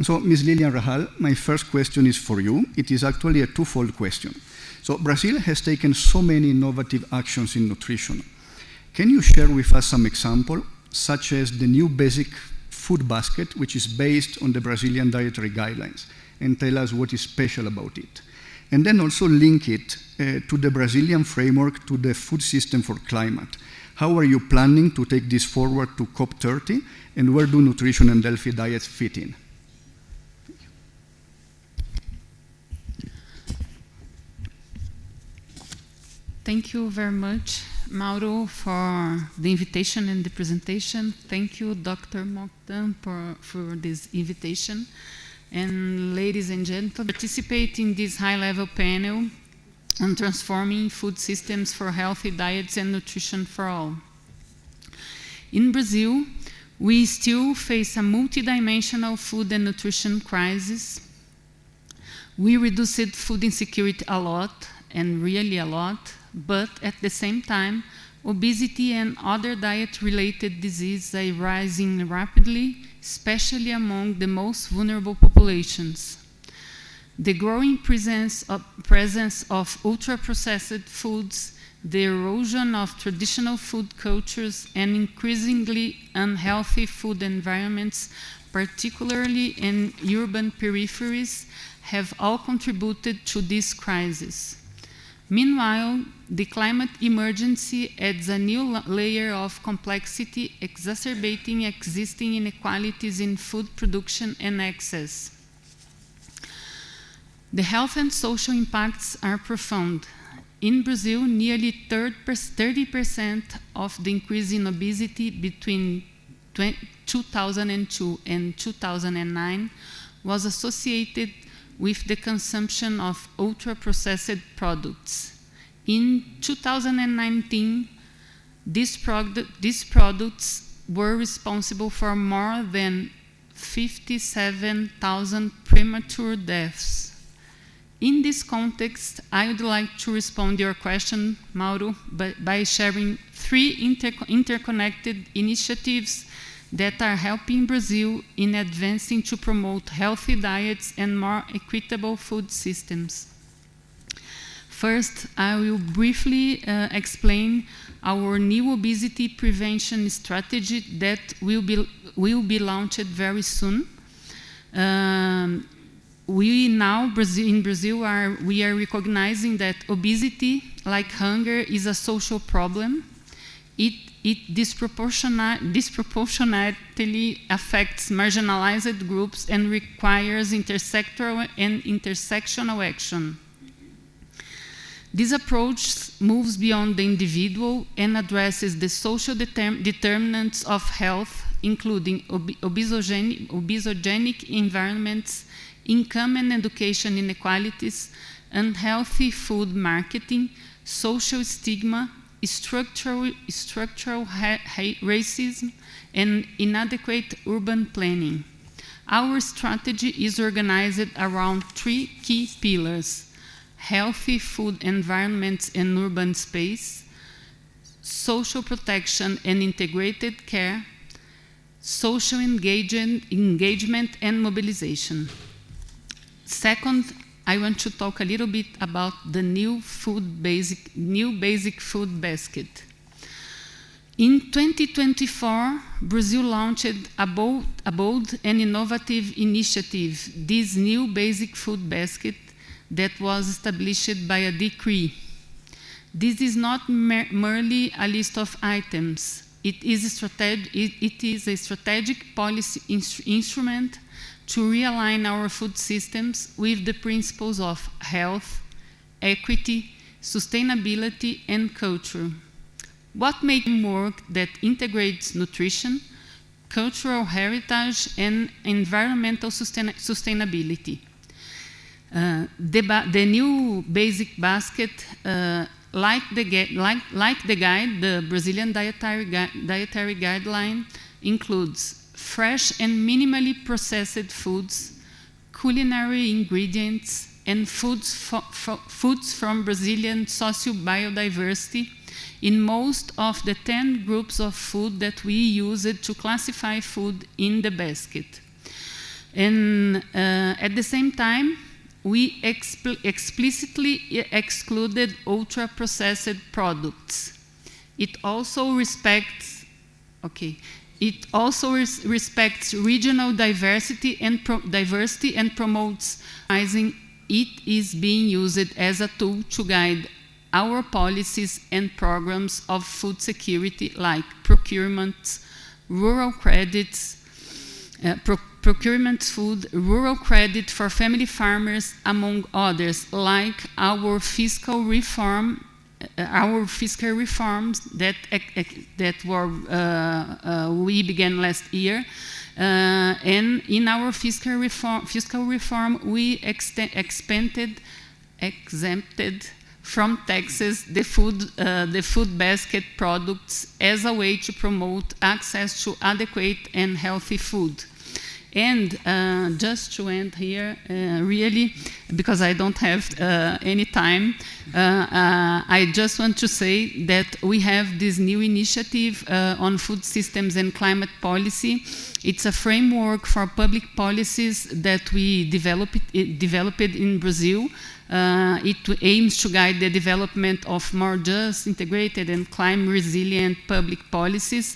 So, Ms. Lilian Rahal, my first question is for you. It is actually a twofold question. So, Brazil has taken so many innovative actions in nutrition. Can you share with us some examples, such as the new basic food basket, which is based on the Brazilian dietary guidelines, and tell us what is special about it? And then also link it to the Brazilian framework to the food system for climate. How are you planning to take this forward to COP30, and where do nutrition and healthy diets fit in? Thank you very much, Mauro, for the invitation and the presentation. Thank you, Dr. Mokhtar, for this invitation. And ladies and gentlemen, participate in this high-level panel on transforming food systems for healthy diets and nutrition for all. In Brazil, we still face a multidimensional food and nutrition crisis. We reduced food insecurity a lot, and really a lot, but at the same time, obesity and other diet-related diseases are rising rapidly, especially among the most vulnerable populations. The growing presence of ultra-processed foods, the erosion of traditional food cultures, and increasingly unhealthy food environments, particularly in urban peripheries, have all contributed to this crisis. Meanwhile, the climate emergency adds a new layer of complexity, exacerbating existing inequalities in food production and access. The health and social impacts are profound. In Brazil, nearly 30% of the increase in obesity between 2002 and 2009 was associated with the consumption of ultra-processed products. In 2019, these products were responsible for more than 57,000 premature deaths. In this context, I would like to respond to your question, Mauro, by sharing three interconnected initiatives that are helping Brazil in advancing to promote healthy diets and more equitable food systems. First, I will briefly explain our new obesity prevention strategy that will be launched very soon. In Brazil, we are recognizing that obesity, like hunger, is a social problem. It disproportionately affects marginalized groups and requires intersectoral and intersectional action. This approach moves beyond the individual and addresses the social determinants of health, including obesogenic environments, income and education inequalities, unhealthy food marketing, social stigma, structural racism, and inadequate urban planning. Our strategy is organized around three key pillars: healthy food environments and urban space, social protection and integrated care, social engagement and mobilization. Second, I want to talk a little bit about the new basic food basket. In 2024, Brazil launched a bold and innovative initiative, this new basic food basket that was established by a decree. This is not merely a list of items. It is a strategic policy instrument to realign our food systems with the principles of health, equity, sustainability, and culture. What makes it work that integrates nutrition, cultural heritage, and environmental sustainability? The new basic basket, like the guide, the Brazilian dietary guideline, includes fresh and minimally processed foods, culinary ingredients, and foods from Brazilian socio-biodiversity in most of the 10 groups of food that we use to classify food in the basket. And at the same time, we explicitly excluded ultra-processed products. It also respects regional diversity and promotes. It is being used as a tool to guide our policies and programs of food security, like procurement, rural credits, procurement food, rural credit for family farmers, among others, like our fiscal reform our fiscal reforms that we began last year. And in our fiscal reform, we exempted from taxes the food basket products as a way to promote access to adequate and healthy food. And just to end here, really, because I don't have any time, I just want to say that we have this new initiative on food systems and climate policy. It's a framework for public policies that we developed in Brazil. It aims to guide the development of more just, integrated, and climate-resilient public policies.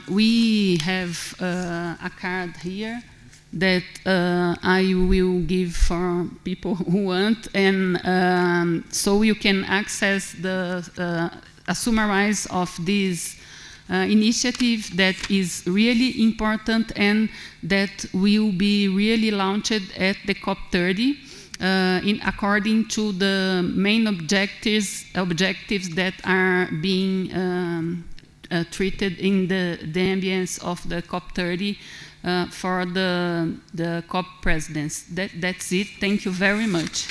We have a card here that I will give for people who want, and so you can access a summarize of this initiative that is really important and that will be really launched at the COP30. According to the main objectives that are being treated in the ambience of the COP30 for the COP presidents. That's it. Thank you very much.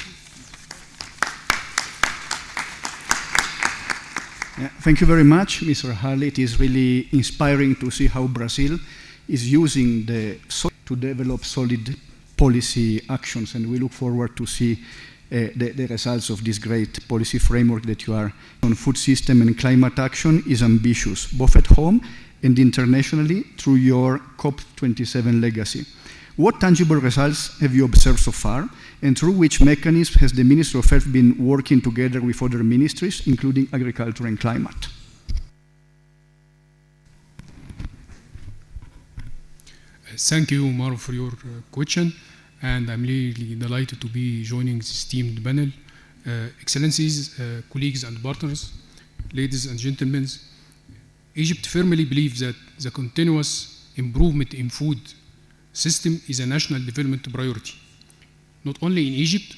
Yeah, thank you very much, Mr. Harley. It is really inspiring to see how Brazil is using to develop solid policy actions, and we look forward to see the results of this great policy framework that you are on. Food system and climate action is ambitious, both at home and internationally through your COP27 legacy. What tangible results have you observed so far, and through which mechanism has the Ministry of Health been working together with other ministries, including agriculture and climate? Thank you, Maro, for your question, and I'm really delighted to be joining this esteemed panel. Excellencies, colleagues and partners, ladies and gentlemen, Egypt firmly believes that the continuous improvement in food system is a national development priority, not only in Egypt,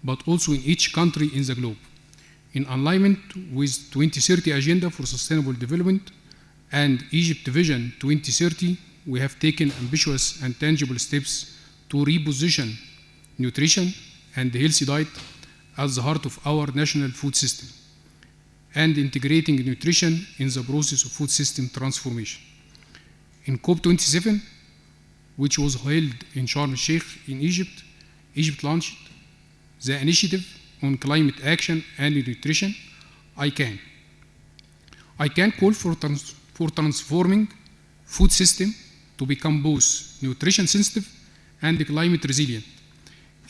but also in each country in the globe. In alignment with 2030 Agenda for Sustainable Development and Egypt Vision 2030, we have taken ambitious and tangible steps to reposition nutrition and healthy diet at the heart of our national food system and integrating nutrition in the process of food system transformation. In COP27, which was held in Sharm el-Sheikh in Egypt, Egypt launched the initiative on climate action and nutrition, ICAN. ICAN called for transforming food system to become both nutrition sensitive and climate resilient,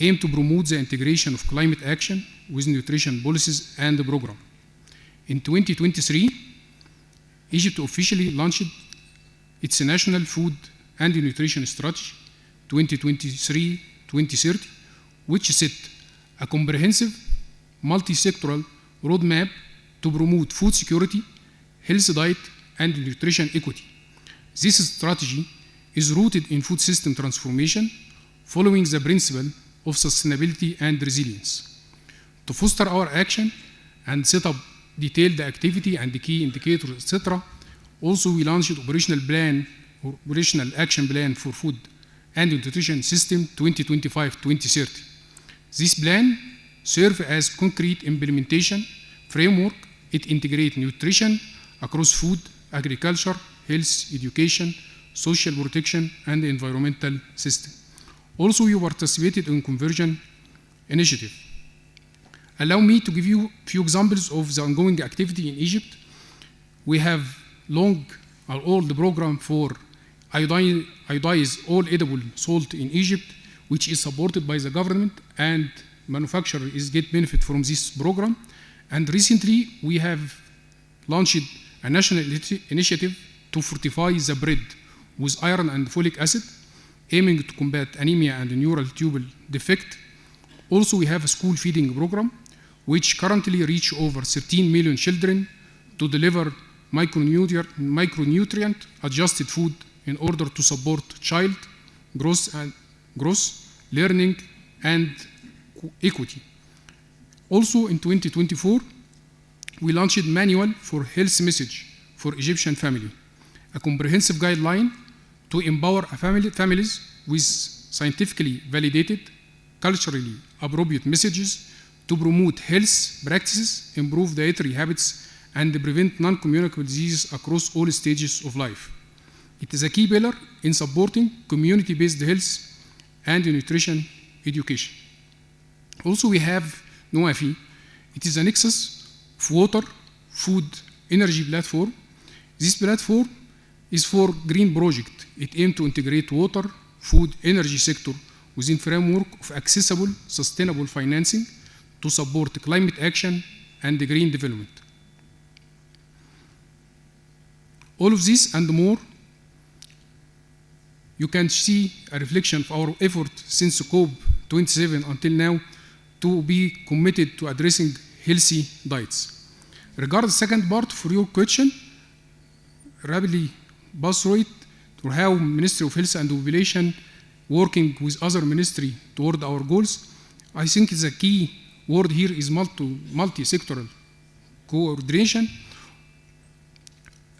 aim to promote the integration of climate action with nutrition policies and the program. In 2023, Egypt officially launched its National Food and Nutrition Strategy 2023-2030, which set a comprehensive multi-sectoral roadmap to promote food security, healthy diet, and nutrition equity. This strategy is rooted in food system transformation, following the principle of sustainability and resilience. To foster our action and set up detailed activity and the key indicators, etc., also we launched operational action plan for food and nutrition system 2025-2030. This plan serves as concrete implementation framework. It integrates nutrition across food, agriculture, health, education, social protection, and environmental system. Also, we participated in conversion initiative. Allow me to give you a few examples of the ongoing activity in Egypt. We have all the program for iodized all edible salt in Egypt, which is supported by the government, and manufacturers get benefit from this program. And recently, we have launched a national initiative to fortify the bread with iron and folic acid, aiming to combat anemia and neural tubule defect. Also, we have a school feeding program, which currently reach over 13 million children to deliver micronutrient adjusted food in order to support child growth, learning, and equity. Also in 2024, we launched Manual for Health Message for Egyptian Family, a comprehensive guideline to empower families with scientifically validated, culturally appropriate messages to promote health practices, improve dietary habits, and prevent non-communicable diseases across all stages of life. It is a key pillar in supporting community-based health and nutrition education. Also, we have NOAFI. It is a nexus of water, food, energy platform. This platform is for green project. It aims to integrate water, food, energy sector within framework of accessible, sustainable financing to support climate action and the green development. All of this and more, you can see a reflection of our effort since COP27 until now to be committed to addressing healthy diets. Regarding the second part for your question, rapidly pass through it to how Ministry of Health and Population working with other ministry toward our goals. I think the key word here is multi-sectoral coordination.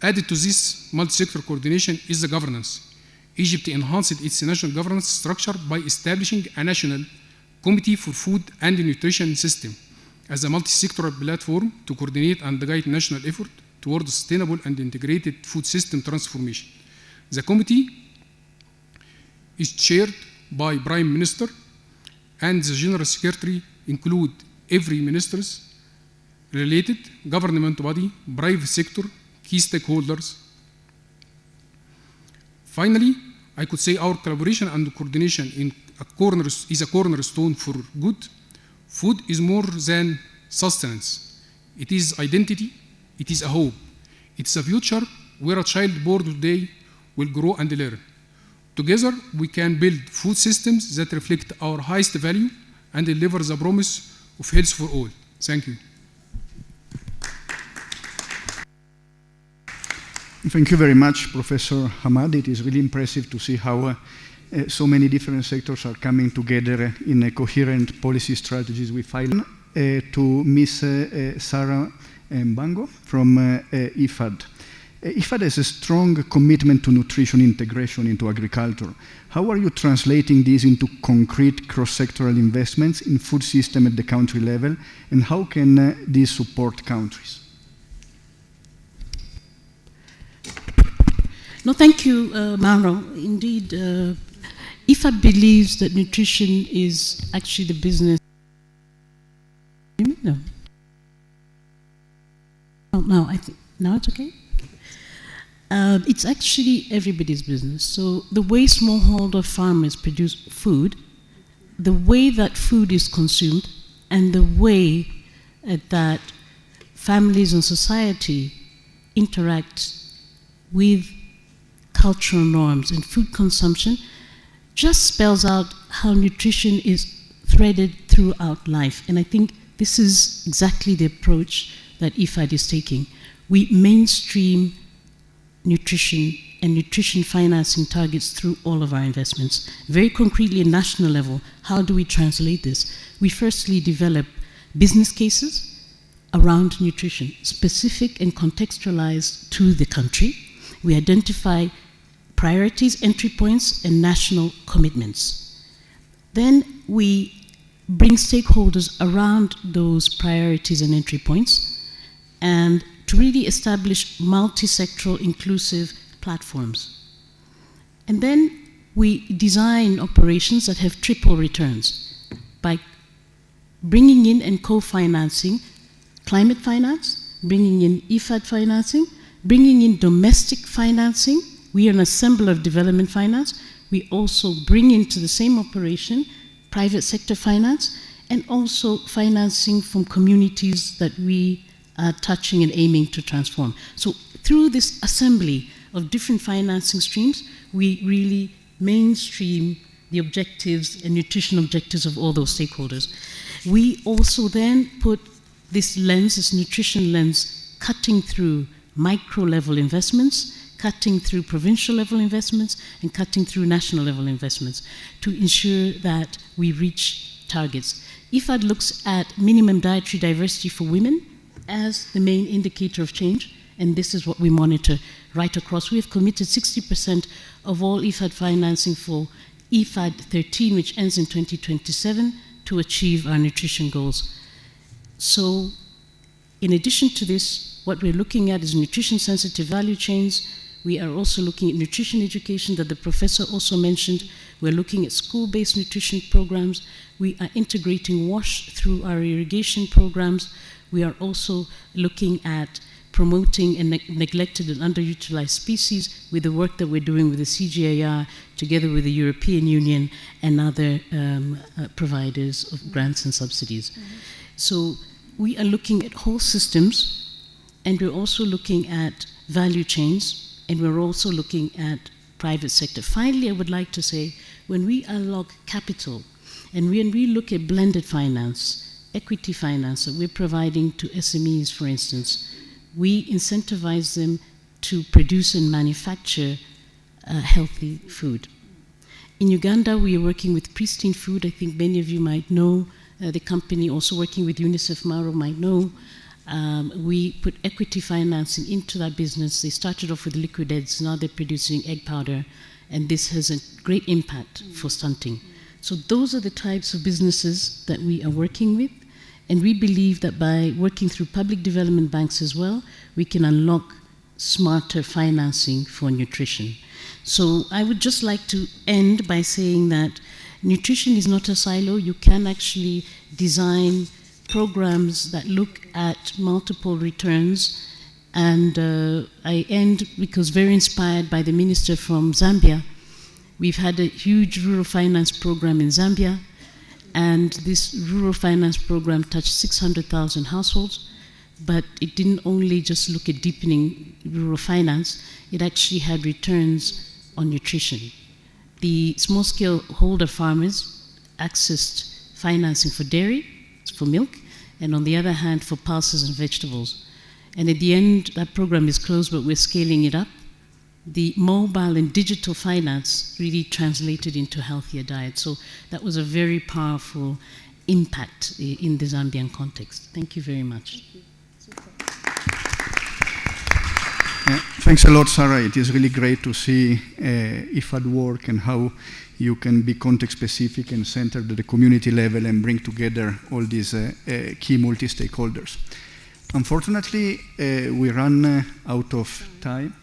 Added to this multi-sector coordination is the governance. Egypt enhanced its national governance structure by establishing a national committee for food and nutrition system as a multi-sectoral platform to coordinate and guide national effort towards sustainable and integrated food system transformation. The committee is chaired by Prime Minister, and the General Secretary include every ministers, related government body, private sector, key stakeholders. Finally, I could say our collaboration and coordination is a cornerstone for good. Food is more than sustenance. It is identity, it is a hope. It's a future where a child born today will grow and learn. Together, we can build food systems that reflect our highest value and deliver the promise of health for all. Thank you. Thank you very much, Professor Hamad. It is really impressive to see how so many different sectors are coming together in a coherent policy strategies with finance. To Ms. Sarah Mbango from IFAD. IFAD has a strong commitment to nutrition integration into agriculture. How are you translating this into concrete cross-sectoral investments in food system at the country level, and how can this support countries? No, thank you, Mauro. Indeed, IFAD believes that nutrition is actually the business. No. Oh, no, I think now it's okay. It's actually everybody's business. So the way smallholder farmers produce food, the way that food is consumed, and the way that families and society interact with cultural norms and food consumption just spells out how nutrition is threaded throughout life. And I think this is exactly the approach that IFAD is taking. We mainstream nutrition and nutrition financing targets through all of our investments. Very concretely at national level, how do we translate this? We firstly develop business cases around nutrition, specific and contextualized to the country. We identify priorities, entry points, and national commitments. Then we bring stakeholders around those priorities and entry points and to really establish multi-sectoral inclusive platforms. And then we design operations that have triple returns by bringing in and co-financing climate finance, bringing in IFAD financing, bringing in domestic financing. We are an assembler of development finance. We also bring into the same operation private sector finance and also financing from communities that we are touching and aiming to transform. So through this assembly of different financing streams, we really mainstream the objectives and nutrition objectives of all those stakeholders. We also then put this lens, this nutrition lens, cutting through micro-level investments, cutting through provincial level investments, and cutting through national level investments to ensure that we reach targets. IFAD looks at minimum dietary diversity for women as the main indicator of change, and this is what we monitor right across. We have committed 60% of all IFAD financing for IFAD 13, which ends in 2027, to achieve our nutrition goals. So, in addition to this, what we're looking at is nutrition-sensitive value chains. We are also looking at nutrition education that the professor also mentioned. We're looking at school-based nutrition programs. We are integrating WASH through our irrigation programs. We are also looking at promoting neglected and underutilized species with the work that we're doing with the CGIAR together with the European Union and other providers of grants and subsidies. So we are looking at whole systems, and we're also looking at value chains, and we're also looking at private sector. Finally, I would like to say, when we unlock capital and when we look at blended finance, equity finance that we're providing to SMEs, for instance, we incentivize them to produce and manufacture healthy food. In Uganda, we are working with Pristine Food. I think many of you might know the company, also working with UNICEF, Mauro might know. We put equity financing into that business. They started off with liquid eggs, now they're producing egg powder, and this has a great impact for stunting. So those are the types of businesses that we are working with. And we believe that by working through public development banks as well, we can unlock smarter financing for nutrition. So I would just like to end by saying that nutrition is not a silo. You can actually design programs that look at multiple returns. And I end because very inspired by the minister from Zambia. We've had a huge rural finance program in Zambia. And this rural finance program touched 600,000 households, but it didn't only just look at deepening rural finance, it actually had returns on nutrition. The small-scale holder farmers accessed financing for dairy, for milk, and on the other hand for pulses and vegetables. And at the end, that program is closed, but we're scaling it up. The mobile and digital finance really translated into healthier diet. So that was a very powerful impact in the Zambian context. Thank you very much. Thanks a lot, Sarah. It is really great to see IFAD work and how you can be context specific and centered at the community level and bring together all these key multi-stakeholders. Unfortunately, we run out of time.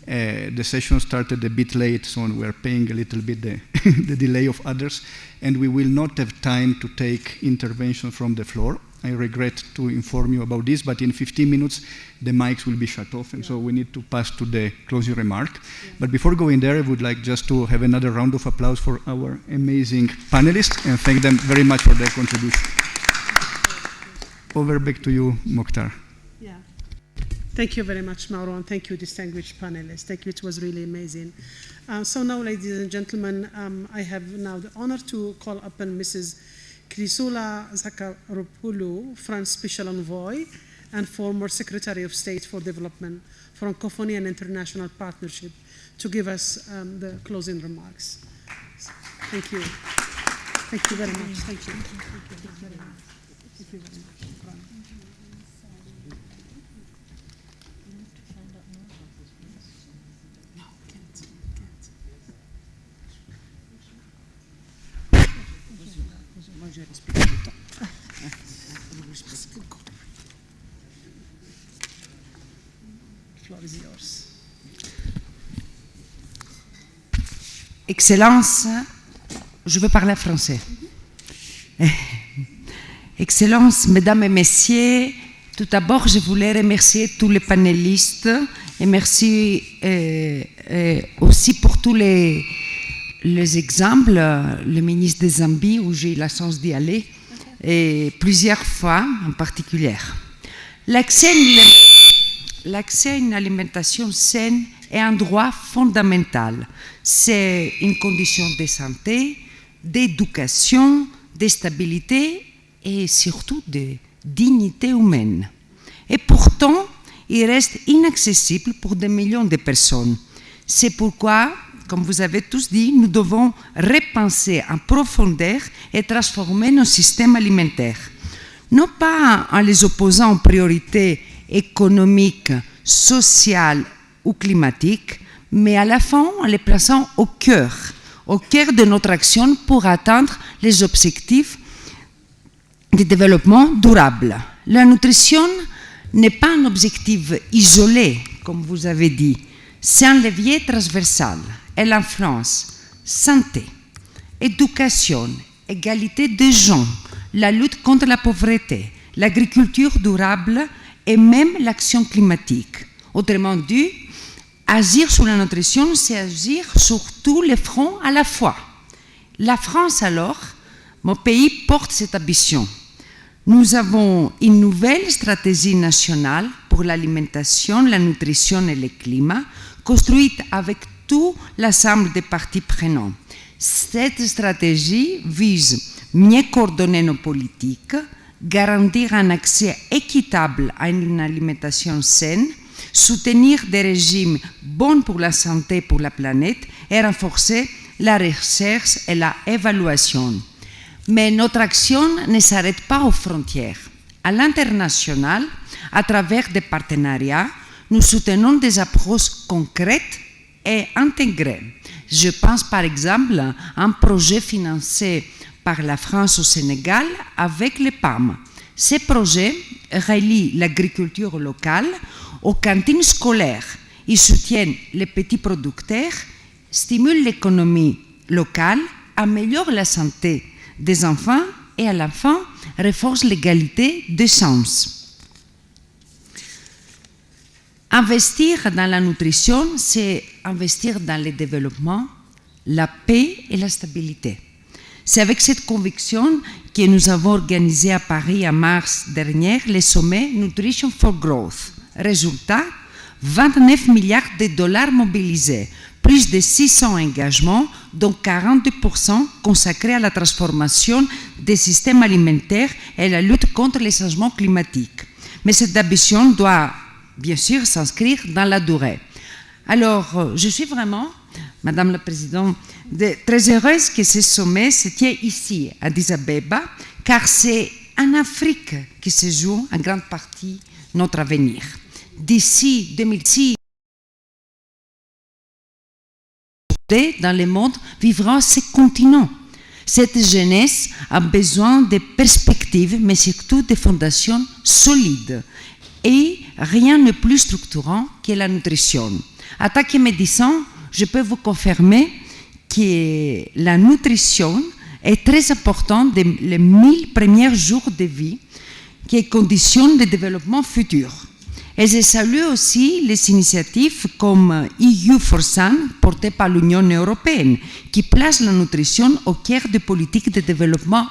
The session started a bit late, so we're paying a little bit the delay of others, and we will not have time to take intervention from the floor. I regret to inform you about this, but in 15 minutes the mics will be shut off, and so we need to pass to the closing remark. But before going there, I would like just to have another round of applause for our amazing panelists and thank them very much for their contribution. Over back to you, Mokhtar. Thank you very much, Mauro, and thank you, distinguished panelists. Thank you, it was really amazing. So now, ladies and gentlemen, I have now the honor to call upon Mrs. Chrysoula Zakharopoulou, France Special Envoy and former Secretary of State for Development, Francophonie and International Partnership, to give us the closing remarks. Thank you. Thank you very much. Thank you. Thank you very much. Thank you very much. Excellence, je veux parler français. Excellence, mesdames et messieurs, tout d'abord, je voulais remercier tous les panélistes et merci aussi pour tous les exemples. Le ministre de Zambie, où j'ai eu la chance d'y aller, et plusieurs fois en particulier. L'accès à une alimentation saine est un droit fondamental. C'est une condition de santé, d'éducation, de stabilité et surtout de dignité humaine. Et pourtant, il reste inaccessible pour des millions de personnes. C'est pourquoi, comme vous avez tous dit, nous devons repenser en profondeur et transformer nos systèmes alimentaires. non pas en les opposant aux priorités économiques, sociales ou climatiques, mais à la fin en les plaçant au cœur de notre action pour atteindre les objectifs de développement durable. La nutrition n'est pas un objectif isolé, comme vous avez dit, c'est un levier transversal. Elle influence santé, éducation, égalité des gens, la lutte contre la pauvreté, l'agriculture durable et même l'action climatique. Autrement dit, agir sur la nutrition, c'est agir sur tous les fronts à la fois. La France, alors, mon pays, porte cette ambition. Nous avons une nouvelle stratégie nationale pour l'alimentation, la nutrition et le climat, construite avec tout l'ensemble des parties prenantes. Cette stratégie vise mieux coordonner nos politiques, garantir un accès équitable à une alimentation saine, soutenir des régimes bons pour la santé et pour la planète et renforcer la recherche et l'évaluation. Mais notre action ne s'arrête pas aux frontières. À l'international, à travers des partenariats, nous soutenons des approches concrètes et intégrées. Je pense par exemple à un projet financé par la France au Sénégal avec les PAM. Ces projets relient l'agriculture locale aux cantines scolaires. Ils soutiennent les petits producteurs, stimulent l'économie locale, améliorent la santé des enfants et à la fin renforcent l'égalité des chances. Investir dans la nutrition, c'est investir dans le développement, la paix et la stabilité. C'est avec cette conviction que nous avons organisé à Paris en mars dernier le sommet Nutrition for Growth. Résultat, 29 milliards de dollars mobilisés, plus de 600 engagements, dont 42% consacrés à la transformation des systèmes alimentaires et la lutte contre les changements climatiques. Mais cette ambition doit bien sûr s'inscrire dans la durée. Alors, je suis vraiment, Madame la Présidente, très heureuse que ce sommet se tienne ici, à Addis Abeba, car c'est en Afrique que se joue en grande partie notre avenir. D'ici 2006, dans le monde vivra ce continent. Cette jeunesse a besoin de perspectives, mais surtout de fondations solides. Et rien de plus structurant que la nutrition. En tant que médecin, je peux vous confirmer que la nutrition est très importante dans les 1000 premiers jours de vie, qui est condition de développement futur. Et je salue aussi les initiatives comme EU4Sun, portées par l'Union européenne, qui place la nutrition au cœur des politiques de développement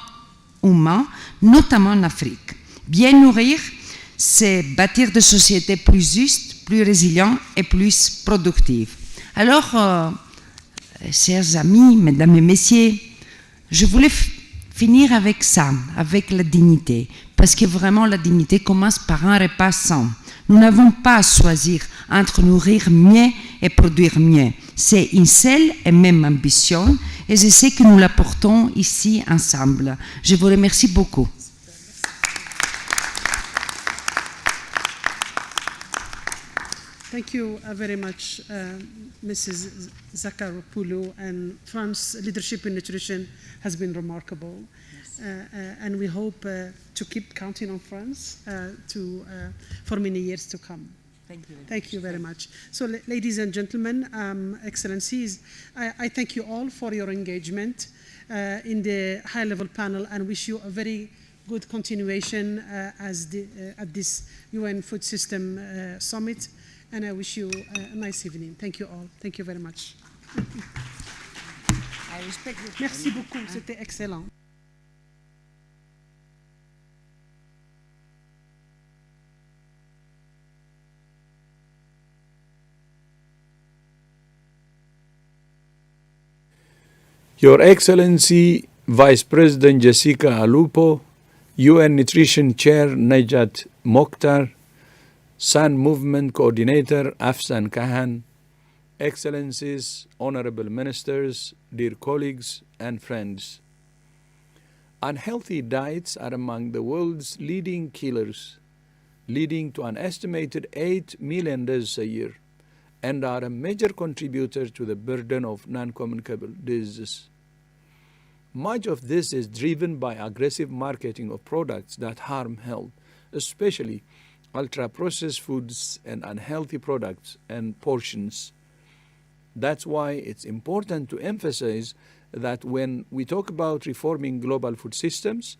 humain, notamment en Afrique. Bien nourrir, c'est bâtir des sociétés plus justes, plus résilientes et plus productives. Alors, chers amis, mesdames et messieurs, je voulais finir avec ça, avec la dignité, parce que vraiment la dignité commence par un repas sain. Nous n'avons pas à choisir entre nourrir mieux et produire mieux. C'est une seule et même ambition et je sais que nous la portons ici ensemble. Je vous remercie beaucoup. Thank you very much, Mrs. Zakharopoulou, and France's leadership in nutrition has been remarkable. And we hope to keep counting on France for many years to come. Thank you. Thank you very much. So, ladies and gentlemen, Excellencies, I thank you all for your engagement in the high-level panel and wish you a very good continuation at this UN Food System Summit. And I wish you a nice evening. Thank you all. Thank you very much. Merci beaucoup. C'était excellent. Your Excellency, Vice President Jessica Alupo, UN Nutrition Chair Najat Mokhtar, Sun Movement Coordinator Afsan Kahan, Excellencies, Honorable Ministers, dear colleagues and friends. Unhealthy diets are among the world's leading killers, leading to an estimated 8 million deaths a year, and are a major contributor to the burden of non-communicable diseases. Much of this is driven by aggressive marketing of products that harm health, especially ultra-processed foods and unhealthy products and portions. That's why it's important to emphasize that when we talk about reforming global food systems,